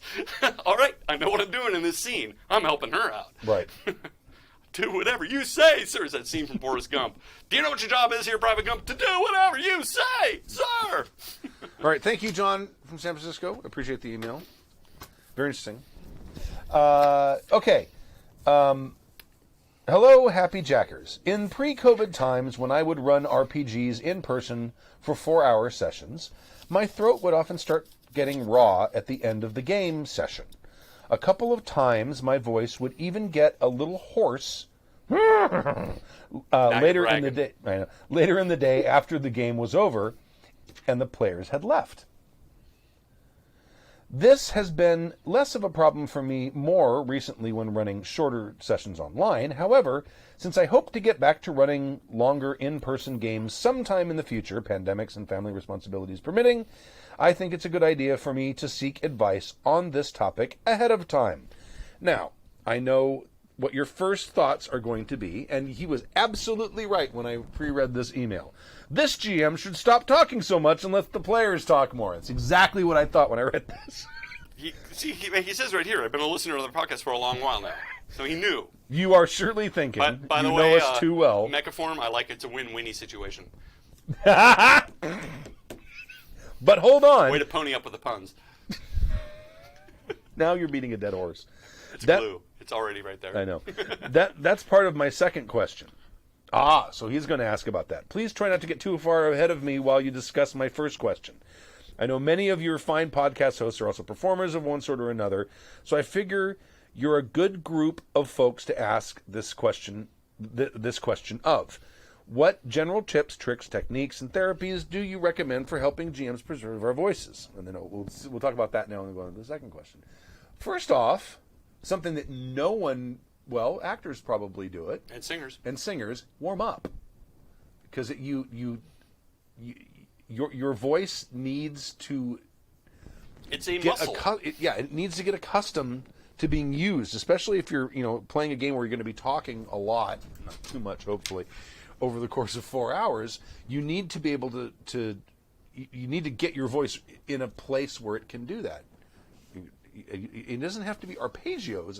All right, I know what I'm doing in this scene. I'm helping her out. Right. Do whatever you say, sir. Is that scene from Forrest Gump? Do you know what your job is here, Private Gump? To do whatever you say, sir. All right. Thank you, John from San Francisco. Appreciate the email. Very interesting. Okay. Hello, Happy Jackers. In pre-COVID times when I would run RPGs in person for 4-hour sessions, my throat would often start getting raw at the end of the game session. A couple of times my voice would even get a little hoarse later in the day after the game was over and the players had left. This has been less of a problem for me more recently when running shorter sessions online. However, since I hope to get back to running longer in-person games sometime in the future, pandemics and family responsibilities permitting, I think it's a good idea for me to seek advice on this topic ahead of time. Now, I know what your first thoughts are going to be, and he was absolutely right when I pre-read this email. This GM should stop talking so much and let the players talk more. That's exactly what I thought when I read this. He says right here, I've been a listener to the podcast for a long while now. So he knew. You are surely thinking, by the you way, know us too well. Mechaform, I like it's a win-winny situation. But hold on. Way to pony up with the puns. Now you're beating a dead horse. It's glue. It's already right there. I know. That's part of my second question. So he's going to ask about that. Please try not to get too far ahead of me while you discuss my first question. I know many of your fine podcast hosts are also performers of one sort or another, so I figure you're a good group of folks to ask this question of. What general tips, tricks, techniques, and therapies do you recommend for helping GMs preserve our voices? And then we'll talk about that now and go on to the second question. First off, something that no one, actors probably do it. And singers warm up. Because your voice needs to... It's a muscle. It needs to get accustomed to being used, especially if you're playing a game where you're going to be talking a lot, not too much hopefully, over the course of 4 hours. You need to be able to you need to get your voice in a place where it can do that. It doesn't have to be arpeggios,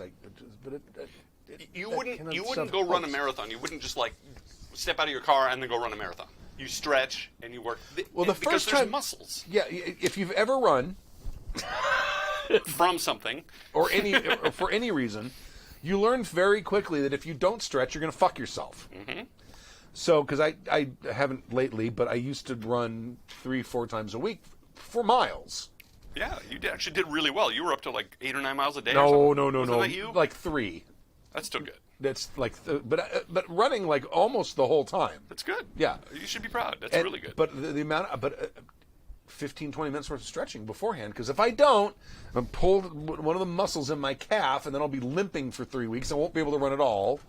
but you wouldn't go run a marathon. You wouldn't just step out of your car and then go run a marathon. You stretch and you work. Because there's muscles. Yeah, if you've ever run from something or for any reason, you learn very quickly that if you don't stretch, you're going to fuck yourself. Mm-hmm. So, because I haven't lately, but I used to run 3-4 times a week for miles. Yeah, you actually did really well. You were up to 8 or 9 miles a day. No. Wasn't that you? 3. That's still good. That's like, but running like almost the whole time. That's good. Yeah. You should be proud. That's And- really good. But the amount, 15, 20 minutes worth of stretching beforehand, because if I don't, I'm pulled one of the muscles in my calf, and then I'll be limping for 3 weeks. I won't be able to run at all.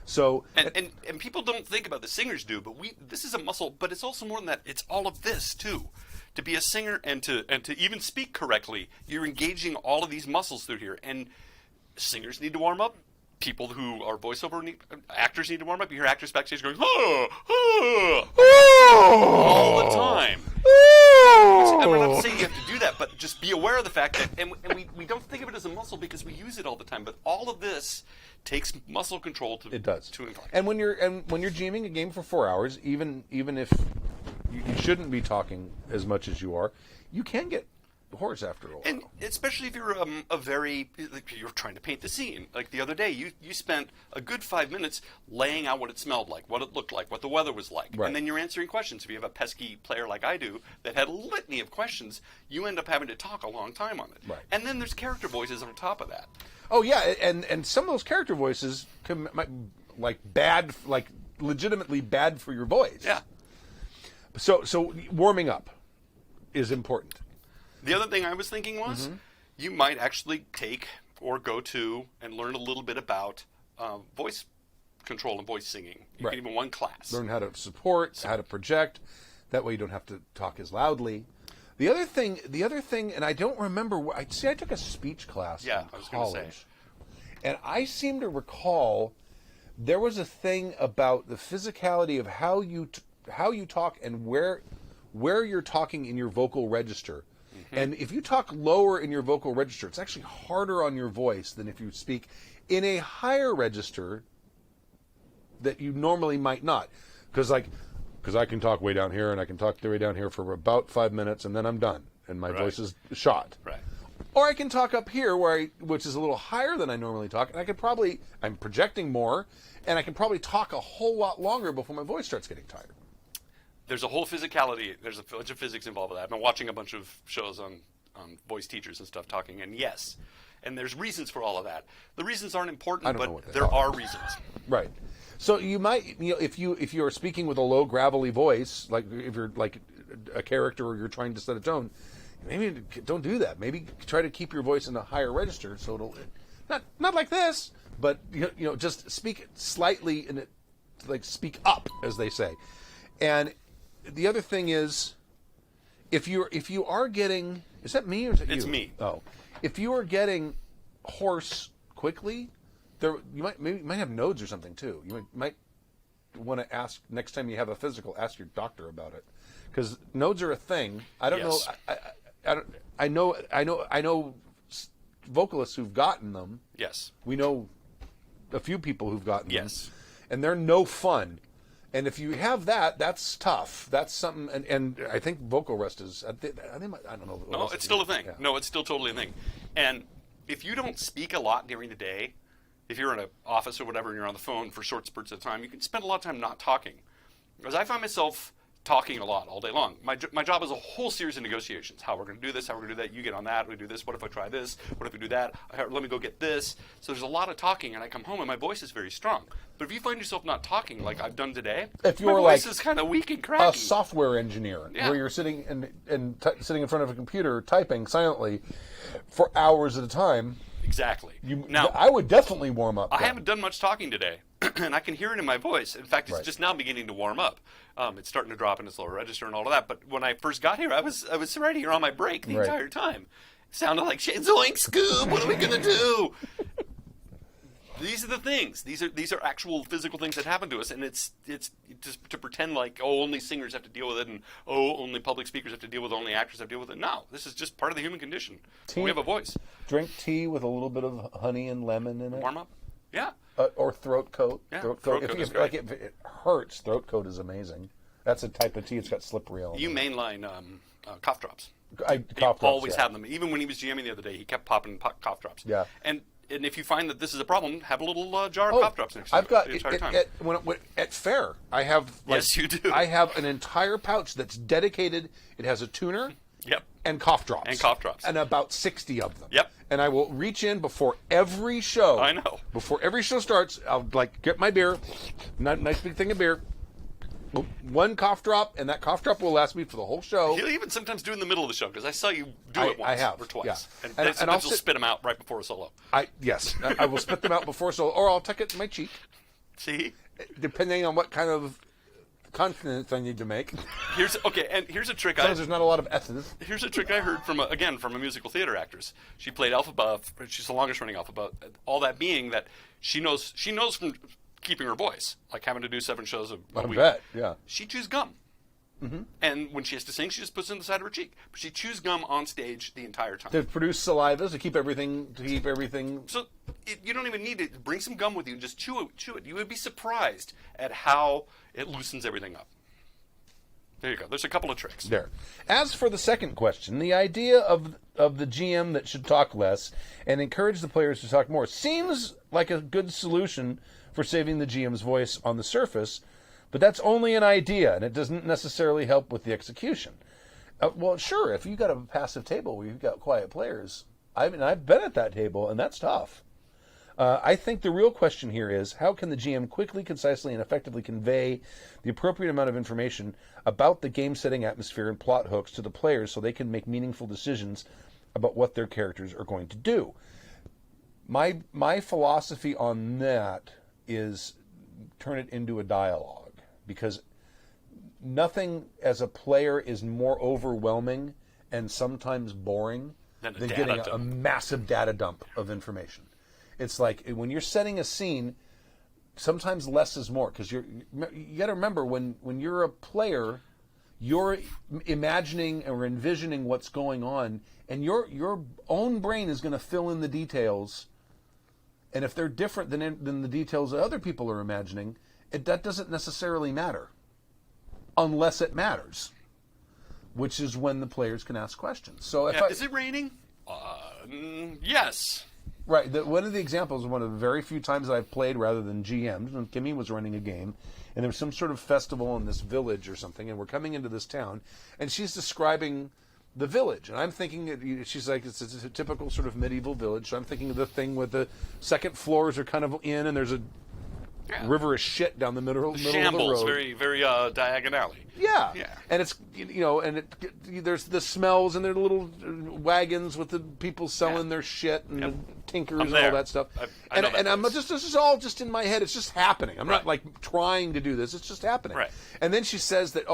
So, And people don't think about the singers do, but this is a muscle, but it's also more than that. It's all of this too. To be a singer and to even speak correctly, you're engaging all of these muscles through here. And singers need to warm up. People who are voiceover actors need to warm up. You hear actors backstage going, oh, all the time. And we're not saying you have to do that, but just be aware of the fact that, and we don't think of it as a muscle because we use it all the time, but all of this takes muscle control to it does. to inflect. And when you're GMing a game for 4 hours, even if you shouldn't be talking as much as you are, you can get hoarse after a while. And especially if you're you're trying to paint the scene. Like the other day, you spent a good 5 minutes laying out what it smelled like, what it looked like, what the weather was like. Right. And then you're answering questions. If you have a pesky player like I do that had a litany of questions, you end up having to talk a long time on it. Right. And then there's character voices on top of that. Oh yeah, and some of those character voices might legitimately bad for your voice. Yeah. So warming up is important. The other thing I was thinking was you might actually take or go to and learn a little bit about voice control and voice singing. You Right. can even one class. Learn how to support, how to project. That way you don't have to talk as loudly. The other thing, and I don't remember. I took a speech class Yeah, in I was gonna say. college, and I seem to recall there was a thing about the physicality of how you talk and where you're talking in your vocal register. And if you talk lower in your vocal register, it's actually harder on your voice than if you speak in a higher register that you normally might not. Because I can talk way down here, and I can talk way down here for about 5 minutes, and then I'm done, and my Right. voice is shot. Right. Or I can talk up here, which is a little higher than I normally talk, and I'm projecting more, and I can probably talk a whole lot longer before my voice starts getting tired. There's a whole physicality. There's a bunch of physics involved with that. I've been watching a bunch of shows on voice teachers and stuff talking, and yes, and there's reasons for all of that. The reasons aren't important, I don't know what but they there are. are reasons. Right. So you might, if you are speaking with a low gravelly voice, like if you're like a character or you're trying to set a tone, maybe don't do that. Maybe try to keep your voice in a higher register, so it'll not like this, but just speak slightly in it, like speak up, as they say. And the other thing is, if you are getting, is that me or is it you? It's me. Oh, if you are getting hoarse quickly, you might have nodes or something too. You might want to ask next time you have a physical, ask your doctor about it, because nodes are a thing. I don't Yes. know. I know vocalists who've gotten them. Yes. We know a few people who've gotten Yes. them, and they're no fun. And if you have that, that's tough. That's something. And I think vocal rest is. I don't know. what No, else it's it still a is. thing. Yeah. No, it's still totally a thing. And if you don't speak a lot during the day, if you're in an office or whatever and you're on the phone for short spurts of time, you can spend a lot of time not talking. Because I find myself talking a lot all day long. My job is a whole series of negotiations. How we're going to do this, how we're going to do that. You get on that, we do this. What if I try this? What if we do that? Let me go get this. So there's a lot of talking, and I come home and my voice is very strong. But if you find yourself not talking like I've done today, If my you're voice like is kind of weak and a cracky. software engineer, Yeah. where you're sitting sitting in front of a computer typing silently for hours at a time, Exactly. Now, I would definitely warm up. I then. haven't done much talking today, and I can hear it in my voice. In fact, it's Right. just now beginning to warm up. It's starting to drop in its lower register and all of that. But when I first got here, I was right here on my break the Right. entire time. It sounded like shit. Zoink, Scoob. What are we gonna do? These are the things. These are actual physical things that happen to us, and it's just to pretend like only singers have to deal with it, and only public speakers have to deal with it, only actors have to deal with it. No, this is just part of the human condition. We have a voice. Drink tea with a little bit of honey and lemon in it. Warm up. Yeah. Or throat coat. Yeah, throat throat coat. coat is If it hurts, throat coat is amazing. That's a type of tea. It's got slippery elements. You mainline cough drops. I He cough drops, always yeah. have them. Even when he was GMing the other day, he kept popping cough drops. Yeah. And if you find that this is a problem, have a little jar of Oh, cough drops next to I've you got the entire time. at fair. I have. Yes, you do. I have an entire pouch that's dedicated. It has a tuner. Yep. and cough drops. And cough drops. And about 60 of them. Yep. And I will reach in before every show. I know. Before every show starts, I'll like get my beer, nice big thing of beer, one cough drop, and that cough drop will last me for the whole show. He'll even sometimes do it in the middle of the show, because I saw you do it once I have, or twice. yeah. And And sometimes I'll you'll spit them out right before a solo. Yes, I will spit them out before solo, or I'll tuck it in my cheek, See? depending on what kind of consonants I need to make. Here's a trick. Sometimes there's not a lot of S's. Here's a trick I heard from a musical theater actress. She played Elphaba. She's the longest running Elphaba. All that being that she knows from keeping her voice, like having to do 7 shows a week. bet, yeah. She chews gum. Mm-hmm. And when she has to sing, she just puts it on the side of her cheek. But she chews gum on stage the entire time. To produce saliva, to keep everything. So you don't even need to bring some gum with you and just chew it. You would be surprised at how it loosens everything up. There you go. There's a couple of tricks. There. As for the second question, the idea of the GM that should talk less and encourage the players to talk more seems like a good solution for saving the GM's voice on the surface, but that's only an idea, and it doesn't necessarily help with the execution. Well, sure, if you've got a passive table where you've got quiet players, I've been at that table, and that's tough. I think the real question here is, how can the GM quickly, concisely, and effectively convey the appropriate amount of information about the game-setting atmosphere and plot hooks to the players so they can make meaningful decisions about what their characters are going to do? My philosophy on that is turn it into a dialogue, because nothing as a player is more overwhelming and sometimes boring than getting a massive data dump of information. It's like when you're setting a scene, sometimes less is more, because you got to remember when you're a player, you're imagining or envisioning what's going on, and your own brain is going to fill in the details. And if they're different than the details that other people are imagining, that doesn't necessarily matter, unless it matters, which is when the players can ask questions. So is it raining? Yes. Right. One of the examples, one of the very few times I've played rather than GM'd, when Kimmy was running a game, and there was some sort of festival in this village or something, and we're coming into this town, and she's describing the village, and I'm thinking, she's like, it's a typical sort of medieval village, so I'm thinking of the thing with the second floors are kind of in, and there's a river of shit down the middle of the Shambles, road. very, very diagonally. Yeah. Yeah. And it's, there's the smells, and there are little wagons with the people selling their shit, and the tinkers and all that stuff. I know that I'm place. just, this is all just in my head. It's just happening. I'm not like trying to do this. It's just happening. Right. And then she says that,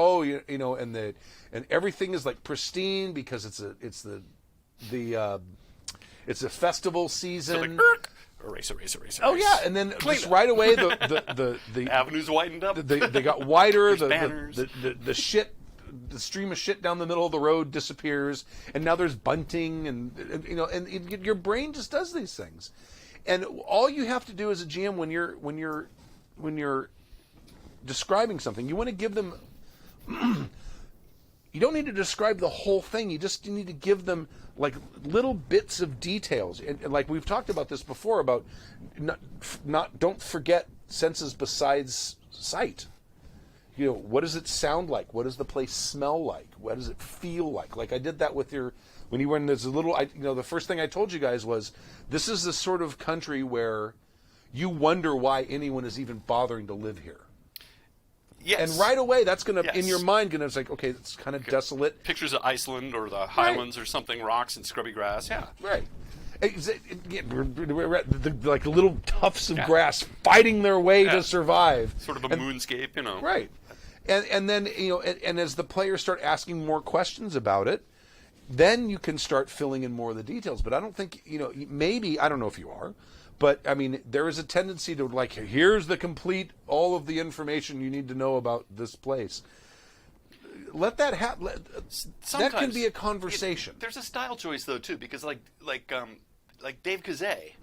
and everything is like pristine because it's a festival season. So erase. Oh yeah, and then just right away the avenues widened up. They got wider. Banners. The stream of shit down the middle of the road disappears, and now there's bunting, and your brain just does these things, and all you have to do as a GM when you're describing something, you want to give them. You don't need to describe the whole thing. You just need to give them like little bits of details. And like we've talked about this before about don't forget senses besides sight. What does it sound like? What does the place smell like? What does it feel like? Like I did that with when you were in this little, the first thing I told you guys was, this is the sort of country where you wonder why anyone is even bothering to live here. Yes. And right away, that's going to, in your mind, it's like, okay, it's kind of desolate. Pictures of Iceland or the Highlands or something, rocks and scrubby grass, yeah. Right. Like little tufts of grass fighting their way to survive. Sort of a moonscape, Right. And then, and as the players start asking more questions about it, then you can start filling in more of the details. But I don't think, maybe, I don't know if you are, but, I mean, there is a tendency to, like, here's all of the information you need to know about this place. Let that happen. That can be a conversation. There's a style choice, though, too, because, like Dave Kazay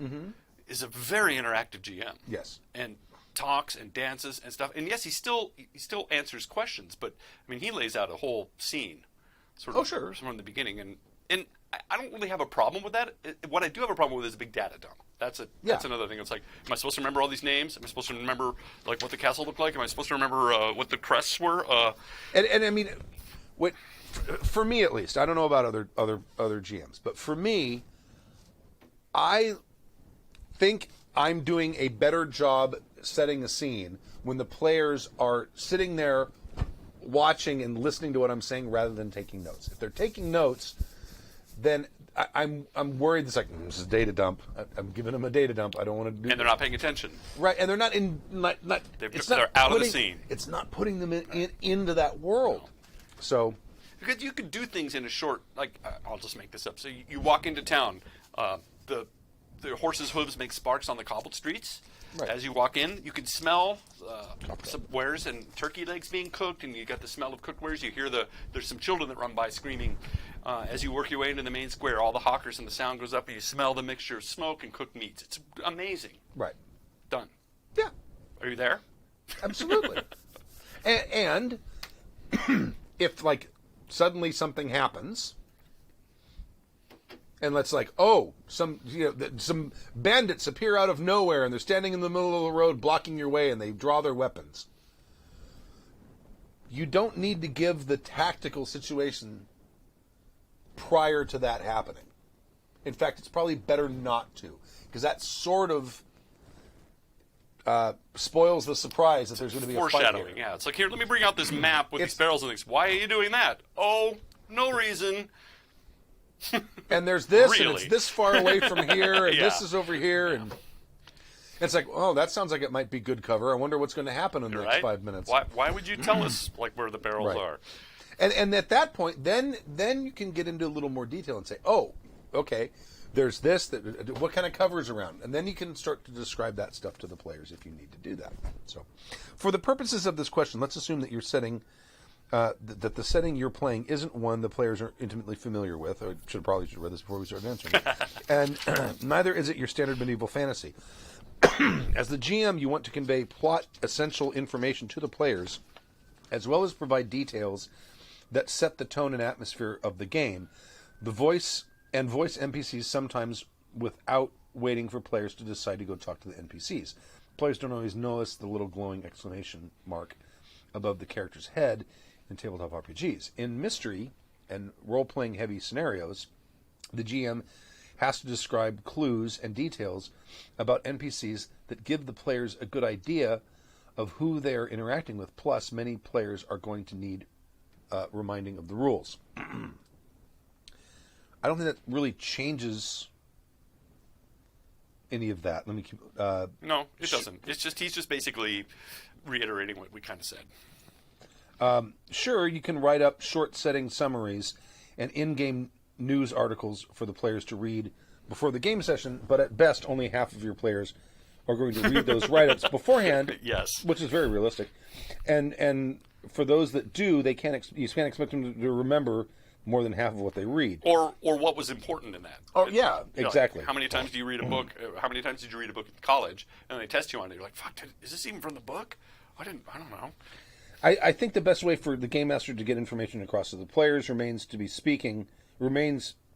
is a very interactive GM. Yes. And talks and dances and stuff. And, yes, he still answers questions, but, I mean, he lays out a whole scene. Sure. From the beginning. And I don't really have a problem with that. What I do have a problem with is a big data dump. That's another thing. It's like, am I supposed to remember all these names? Am I supposed to remember like what the castle looked like? Am I supposed to remember what the crests were? And I mean, for me at least, I don't know about other GMs, but for me, I think I'm doing a better job setting a scene when the players are sitting there watching and listening to what I'm saying rather than taking notes. If they're taking notes, then I'm worried. It's like, this is data dump. I'm giving them a data dump. I don't want to do. And they're not paying attention. Right, and they're not in. They're out of the scene. It's not putting them into that world. No. So, because you could do things in a short. Like I'll just make this up. So you walk into town. The horses' hooves make sparks on the cobbled streets. Right. As you walk in, you can smell some wares and turkey legs being cooked, and you got the smell of cooked wares. You hear there's some children that run by screaming. As you work your way into the main square, all the hawkers and the sound goes up, and you smell the mixture of smoke and cooked meats. It's amazing. Right. Done. Yeah. Are you there? Absolutely. and if like suddenly something happens. And let's some bandits appear out of nowhere and they're standing in the middle of the road blocking your way and they draw their weapons. You don't need to give the tactical situation prior to that happening. In fact, it's probably better not to, because that sort of spoils the surprise that there's going to be a fight here. Foreshadowing, yeah. It's like, here, let me bring out this map with these barrels and things. Why are you doing that? Oh, no reason. And there's this, really? And it's this far away from here, and Yeah. this is over here, and it's like, oh, that sounds like it might be good cover. I wonder what's going to happen in the next 5 minutes. Why would you tell us where the barrels are? And at that point, then you can get into a little more detail and say, oh, okay, there's this. What kind of cover is around? And then you can start to describe that stuff to the players if you need to do that. So, for the purposes of this question, let's assume that you're setting. That the setting you're playing isn't one the players are intimately familiar with. I should have read this before we started answering. And neither is it your standard medieval fantasy. As the GM, you want to convey plot essential information to the players, as well as provide details that set the tone and atmosphere of the game. The voice NPCs sometimes without waiting for players to decide to go talk to the NPCs. Players don't always notice the little glowing exclamation mark above the character's head in tabletop RPGs. In mystery and role-playing heavy scenarios, the GM has to describe clues and details about NPCs that give the players a good idea of who they are interacting with. Plus, many players are going to need reminding of the rules. I don't think that really changes any of that. Let me keep. No, it doesn't. It's just he's just basically reiterating what we kind of said. Sure, you can write up short setting summaries and in-game news articles for the players to read before the game session, but at best, only half of your players are going to read those write-ups beforehand. Yes, which is very realistic. And for those that do, you can't expect them to remember more than half of what they read, or what was important in that. Oh yeah, exactly. Like, how many times do you read a book? How many times did you read a book in college? And they test you on it. You're like, "Fuck, is this even from the book? I don't know." I think the best way for the game master to get information across to the players remains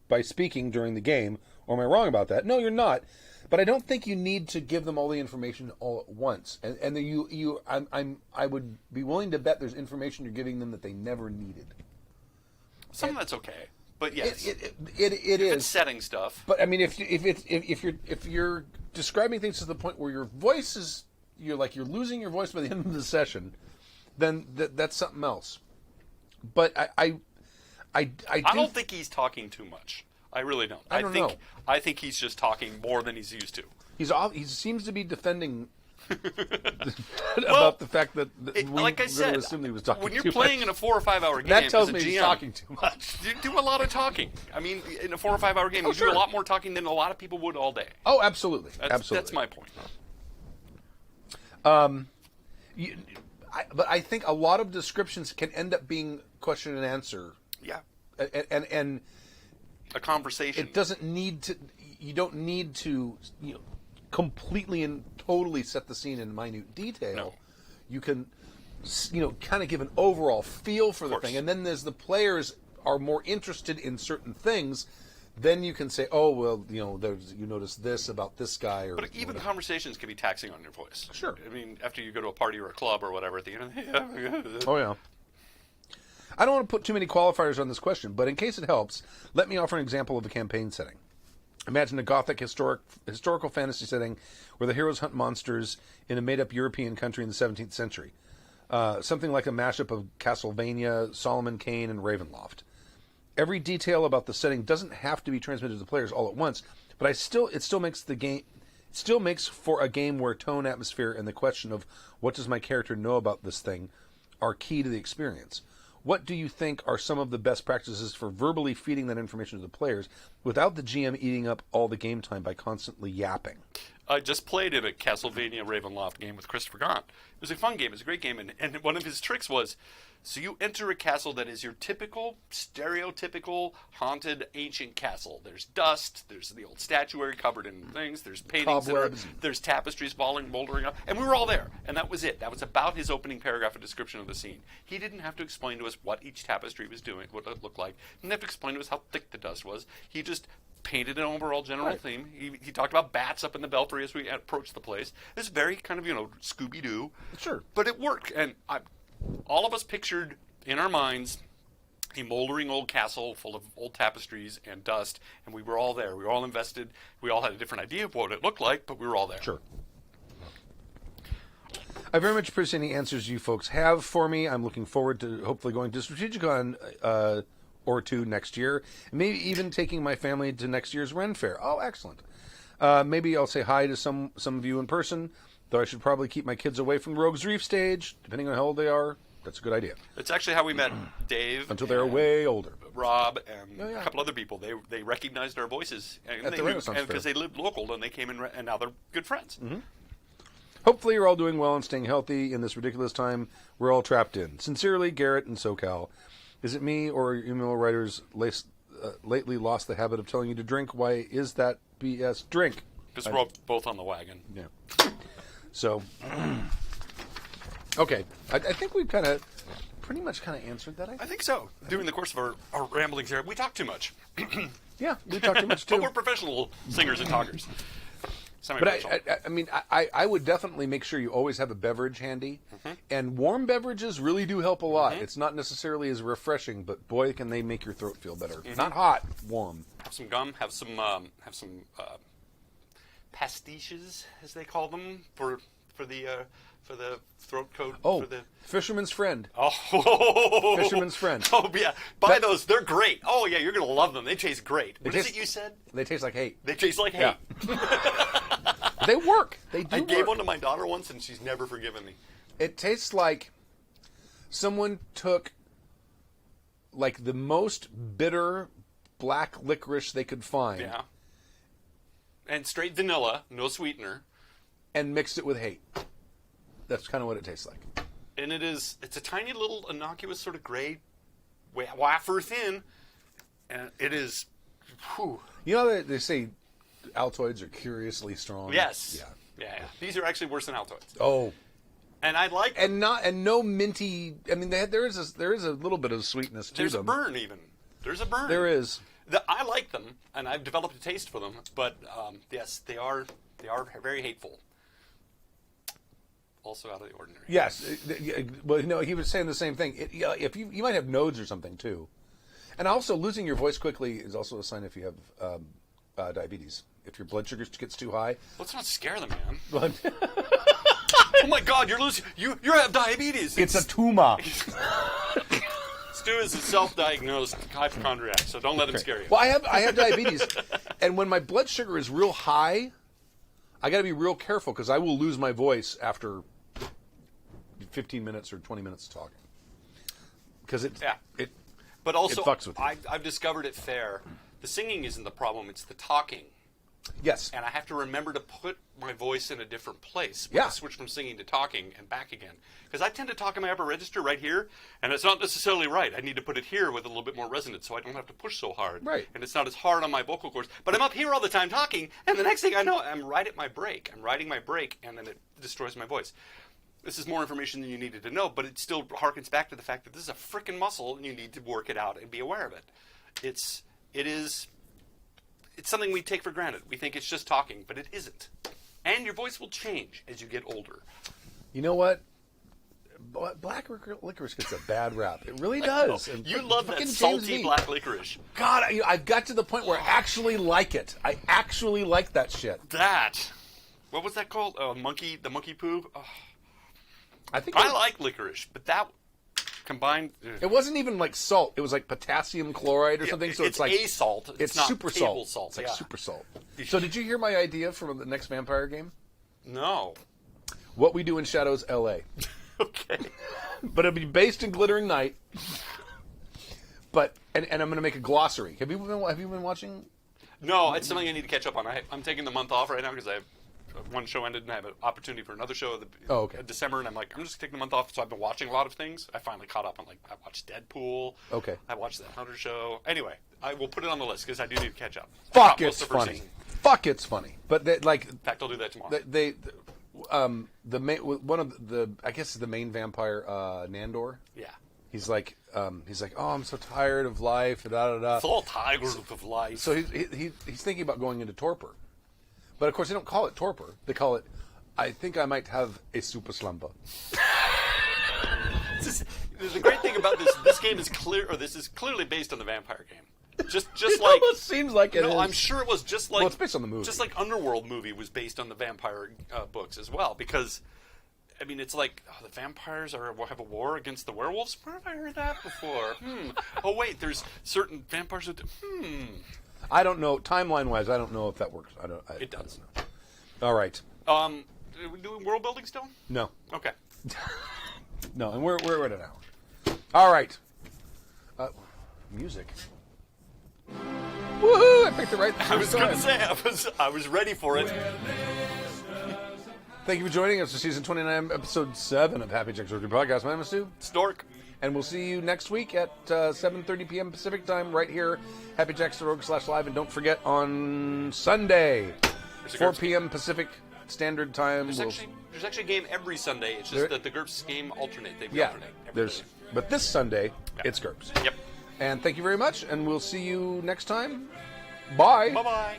by speaking during the game. Or am I wrong about that? No, you're not. But I don't think you need to give them all the information all at once. And I would be willing to bet there's information you're giving them that they never needed. Some of that's okay, but yes, it if is it's setting stuff. But I mean, if you're describing things to the point where your voice is you're losing your voice by the end of the session, then that's something else. But I don't think he's talking too much. I really don't. I don't know. I think he's just talking more than he's used to. He seems to be defending about the fact that like I said, assume he was talking when you're too playing much. in a 4 or 5 hour game, that tells as a me GM, he's talking too much. You do a lot of talking. I mean, in a 4 or 5 hour game, you do a lot more talking than a lot of people would all day. Oh, absolutely, That's my point. But I think a lot of descriptions can end up being question and answer. Yeah, and a conversation. It doesn't need to. You don't need to completely and totally set the scene in minute detail. No. You can kind of give an overall feel for the thing, and then as the players are more interested in certain things, then you can say, oh well, you notice this about this guy, or but even whatever. Conversations can be taxing on your voice. Sure. I mean, after you go to a party or a club or whatever, at the end of the oh yeah. I don't want to put too many qualifiers on this question, but in case it helps, let me offer an example of a campaign setting. Imagine a gothic historical fantasy setting where the heroes hunt monsters in a made-up European country in the 17th century. Something like a mashup of Castlevania, Solomon Kane, and Ravenloft. Every detail about the setting doesn't have to be transmitted to the players all at once, but it still makes for a game where tone, atmosphere, and the question of what does my character know about this thing are key to the experience. What do you think are some of the best practices for verbally feeding that information to the players without the GM eating up all the game time by constantly yapping? I just played in a Castlevania Ravenloft game with Christopher Gaunt. It was a fun game. It was a great game. And one of his tricks was, so you enter a castle that is your typical, stereotypical, haunted, ancient castle. There's dust. There's the old statuary covered in things. There's paintings. There's tapestries falling, bouldering up. And we were all there. And that was it. That was about his opening paragraph of description of the scene. He didn't have to explain to us what each tapestry was doing, what it looked like. He didn't have to explain to us how thick the dust was. He just painted an overall general theme. He talked about bats up in the belfry as we approached the place. It's very kind of, Scooby-Doo. Sure. But it worked. And all of us pictured in our minds a moldering old castle full of old tapestries and dust, and we were all there. We were all invested. We all had a different idea of what it looked like, but we were all there. Sure. I very much appreciate any answers you folks have for me. I'm looking forward to hopefully going to Strategicon or two next year, and maybe even taking my family to next year's Ren Fair. Oh, excellent. Maybe I'll say hi to some of you in person, though I should probably keep my kids away from the Rogues Reef stage, depending on how old they are. That's a good idea. It's actually how we met Dave. Until they're way older. Rob and a couple other people. They recognized our voices. And At the Renaissance Fair. Because they lived local, and they came in, and now they're good friends. Mm-hmm. Hopefully you're all doing well and staying healthy in this ridiculous time we're all trapped in. Sincerely, Garrett in SoCal. Is it me or your email writers lately lost the habit of telling you to drink? Why is that BS? Drink. Because we're both on the wagon. Yeah. So, okay. I think we've pretty much answered that. I think so. During the course of our ramblings here, we talk too much. Yeah, we talk too much too. But we're professional singers and talkers. But I would definitely make sure you always have a beverage handy, and warm beverages really do help a lot. It's not necessarily as refreshing, but boy, can they make your throat feel better. Not hot, warm. Have some gum. Have some pastiches, as they call them, for the throat coat. Oh, for the Fisherman's Friend. Oh, Fisherman's Friend. Oh yeah, buy those. They're great. Oh yeah, you're gonna love them. They taste great. What is it you said? They taste like hate. They taste like hate. Yeah. They work. They do. I gave one to my daughter once, and she's never forgiven me. It tastes like someone took the most bitter black licorice they could find. Yeah. And straight vanilla, no sweetener. And mixed it with hate. That's kind of what it tastes like. And it's a tiny little innocuous sort of gray wafer thin, and it is, whew. You know they say Altoids are curiously strong. Yes. Yeah. These are actually worse than Altoids. Oh. And I like and no minty. I mean, there is a little bit of sweetness to them. There's a burn even. There's a burn. There is. I like them, and I've developed a taste for them. But yes, they are very hateful. Also out of the ordinary. Yes. Well, he was saying the same thing. If you might have nodes or something too, and also losing your voice quickly is also a sign if you have diabetes. If your blood sugar gets too high. Let's not scare them, man. Oh my God, you have diabetes. It's a tumor. Stu is a self-diagnosed hypochondriac, so don't let him scare you. Well, I have diabetes, and when my blood sugar is real high, I got to be real careful because I will lose my voice after 15 minutes or 20 minutes of talking. Because but also, it fucks with you. I've discovered it fair. The singing isn't the problem; it's the talking. Yes. And I have to remember to put my voice in a different place when I switch from singing to talking and back again. Because I tend to talk in my upper register right here, and it's not necessarily right. I need to put it here with a little bit more resonance so I don't have to push so hard. Right. And it's not as hard on my vocal cords. But I'm up here all the time talking, and the next thing I know, I'm right at my break. I'm riding my break, and then it destroys my voice. This is more information than you needed to know, but it still harkens back to the fact that this is a frickin' muscle, and you need to work it out and be aware of it. It's something we take for granted. We think it's just talking, but it isn't. And your voice will change as you get older. You know what? black licorice gets a bad rap. It really does. And You love that fucking James salty V. black licorice. God, I've got to the point where I actually like it. I actually like that shit. What was that called? The monkey poo? Oh, I like licorice, but that combined... It wasn't even like salt. It was like potassium chloride or something. So it's like a salt. It's not super table salt. It's like yeah. super salt. So did you hear my idea for the next vampire game? No. What We Do in Shadows, L.A. Okay. But it'll be based in Glittering Night. But and I'm going to make a glossary. Have you been watching? No, it's something I need to catch up on. I'm taking the month off right now because I have one show ended and I have an opportunity for another show in December, and I'm just taking the month off. So I've been watching a lot of things. I finally caught up on I watched Deadpool. Okay. I watched that Hunter show. Anyway, I will put it on the list because I do need to catch up. Fuck, it's funny. Fuck, it's funny. But in fact, I'll do that tomorrow. I guess the main vampire, Nandor. Yeah. He's like, oh, I'm so tired of life. Da da da. It's all tired of life. So he's thinking about going into torpor, but of course they don't call it torpor. They call it, I think I might have a super slumber. The great thing about this game is this is clearly based on the vampire game. Just It like almost seems like it is. I'm sure it was just like. Well, it's based on the movie. Just like Underworld movie was based on the vampire books as well, because. I mean, it's like the vampires have a war against the werewolves. Where have I heard that before? Oh wait, there's certain vampires that. I don't know. Timeline-wise, I don't know if that works. It does. All right. Are we doing world building still? No. Okay. No, and we're at an hour. All right. Music. Woohoo! I picked it right. I was going to say I was ready for it. Thank you for joining us for season 29, episode 7 of Happy Jack's Review Podcast. My name is Stu. Stork. And we'll see you next week at 7:30 p.m. Pacific time, right here, Happy Jack's /live. And don't forget on Sunday, 4 p.m. Pacific Standard Time. There's actually a game every Sunday. It's just that the GURPS game alternate. They alternate. But this Sunday, it's GURPS. Yep. And thank you very much, and we'll see you next time. Bye. Bye-bye.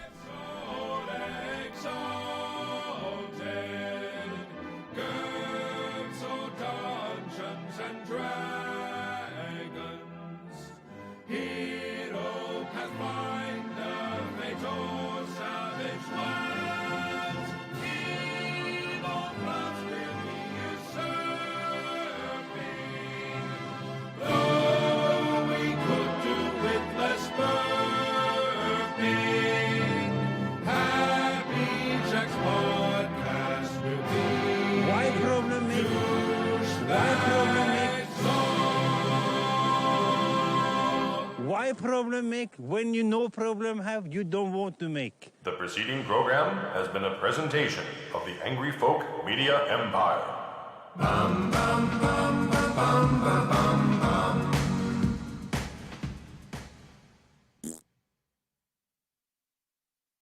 Why problem make when you no problem have you don't want to make? The preceding program has been a presentation of the Angry Folk Media Empire.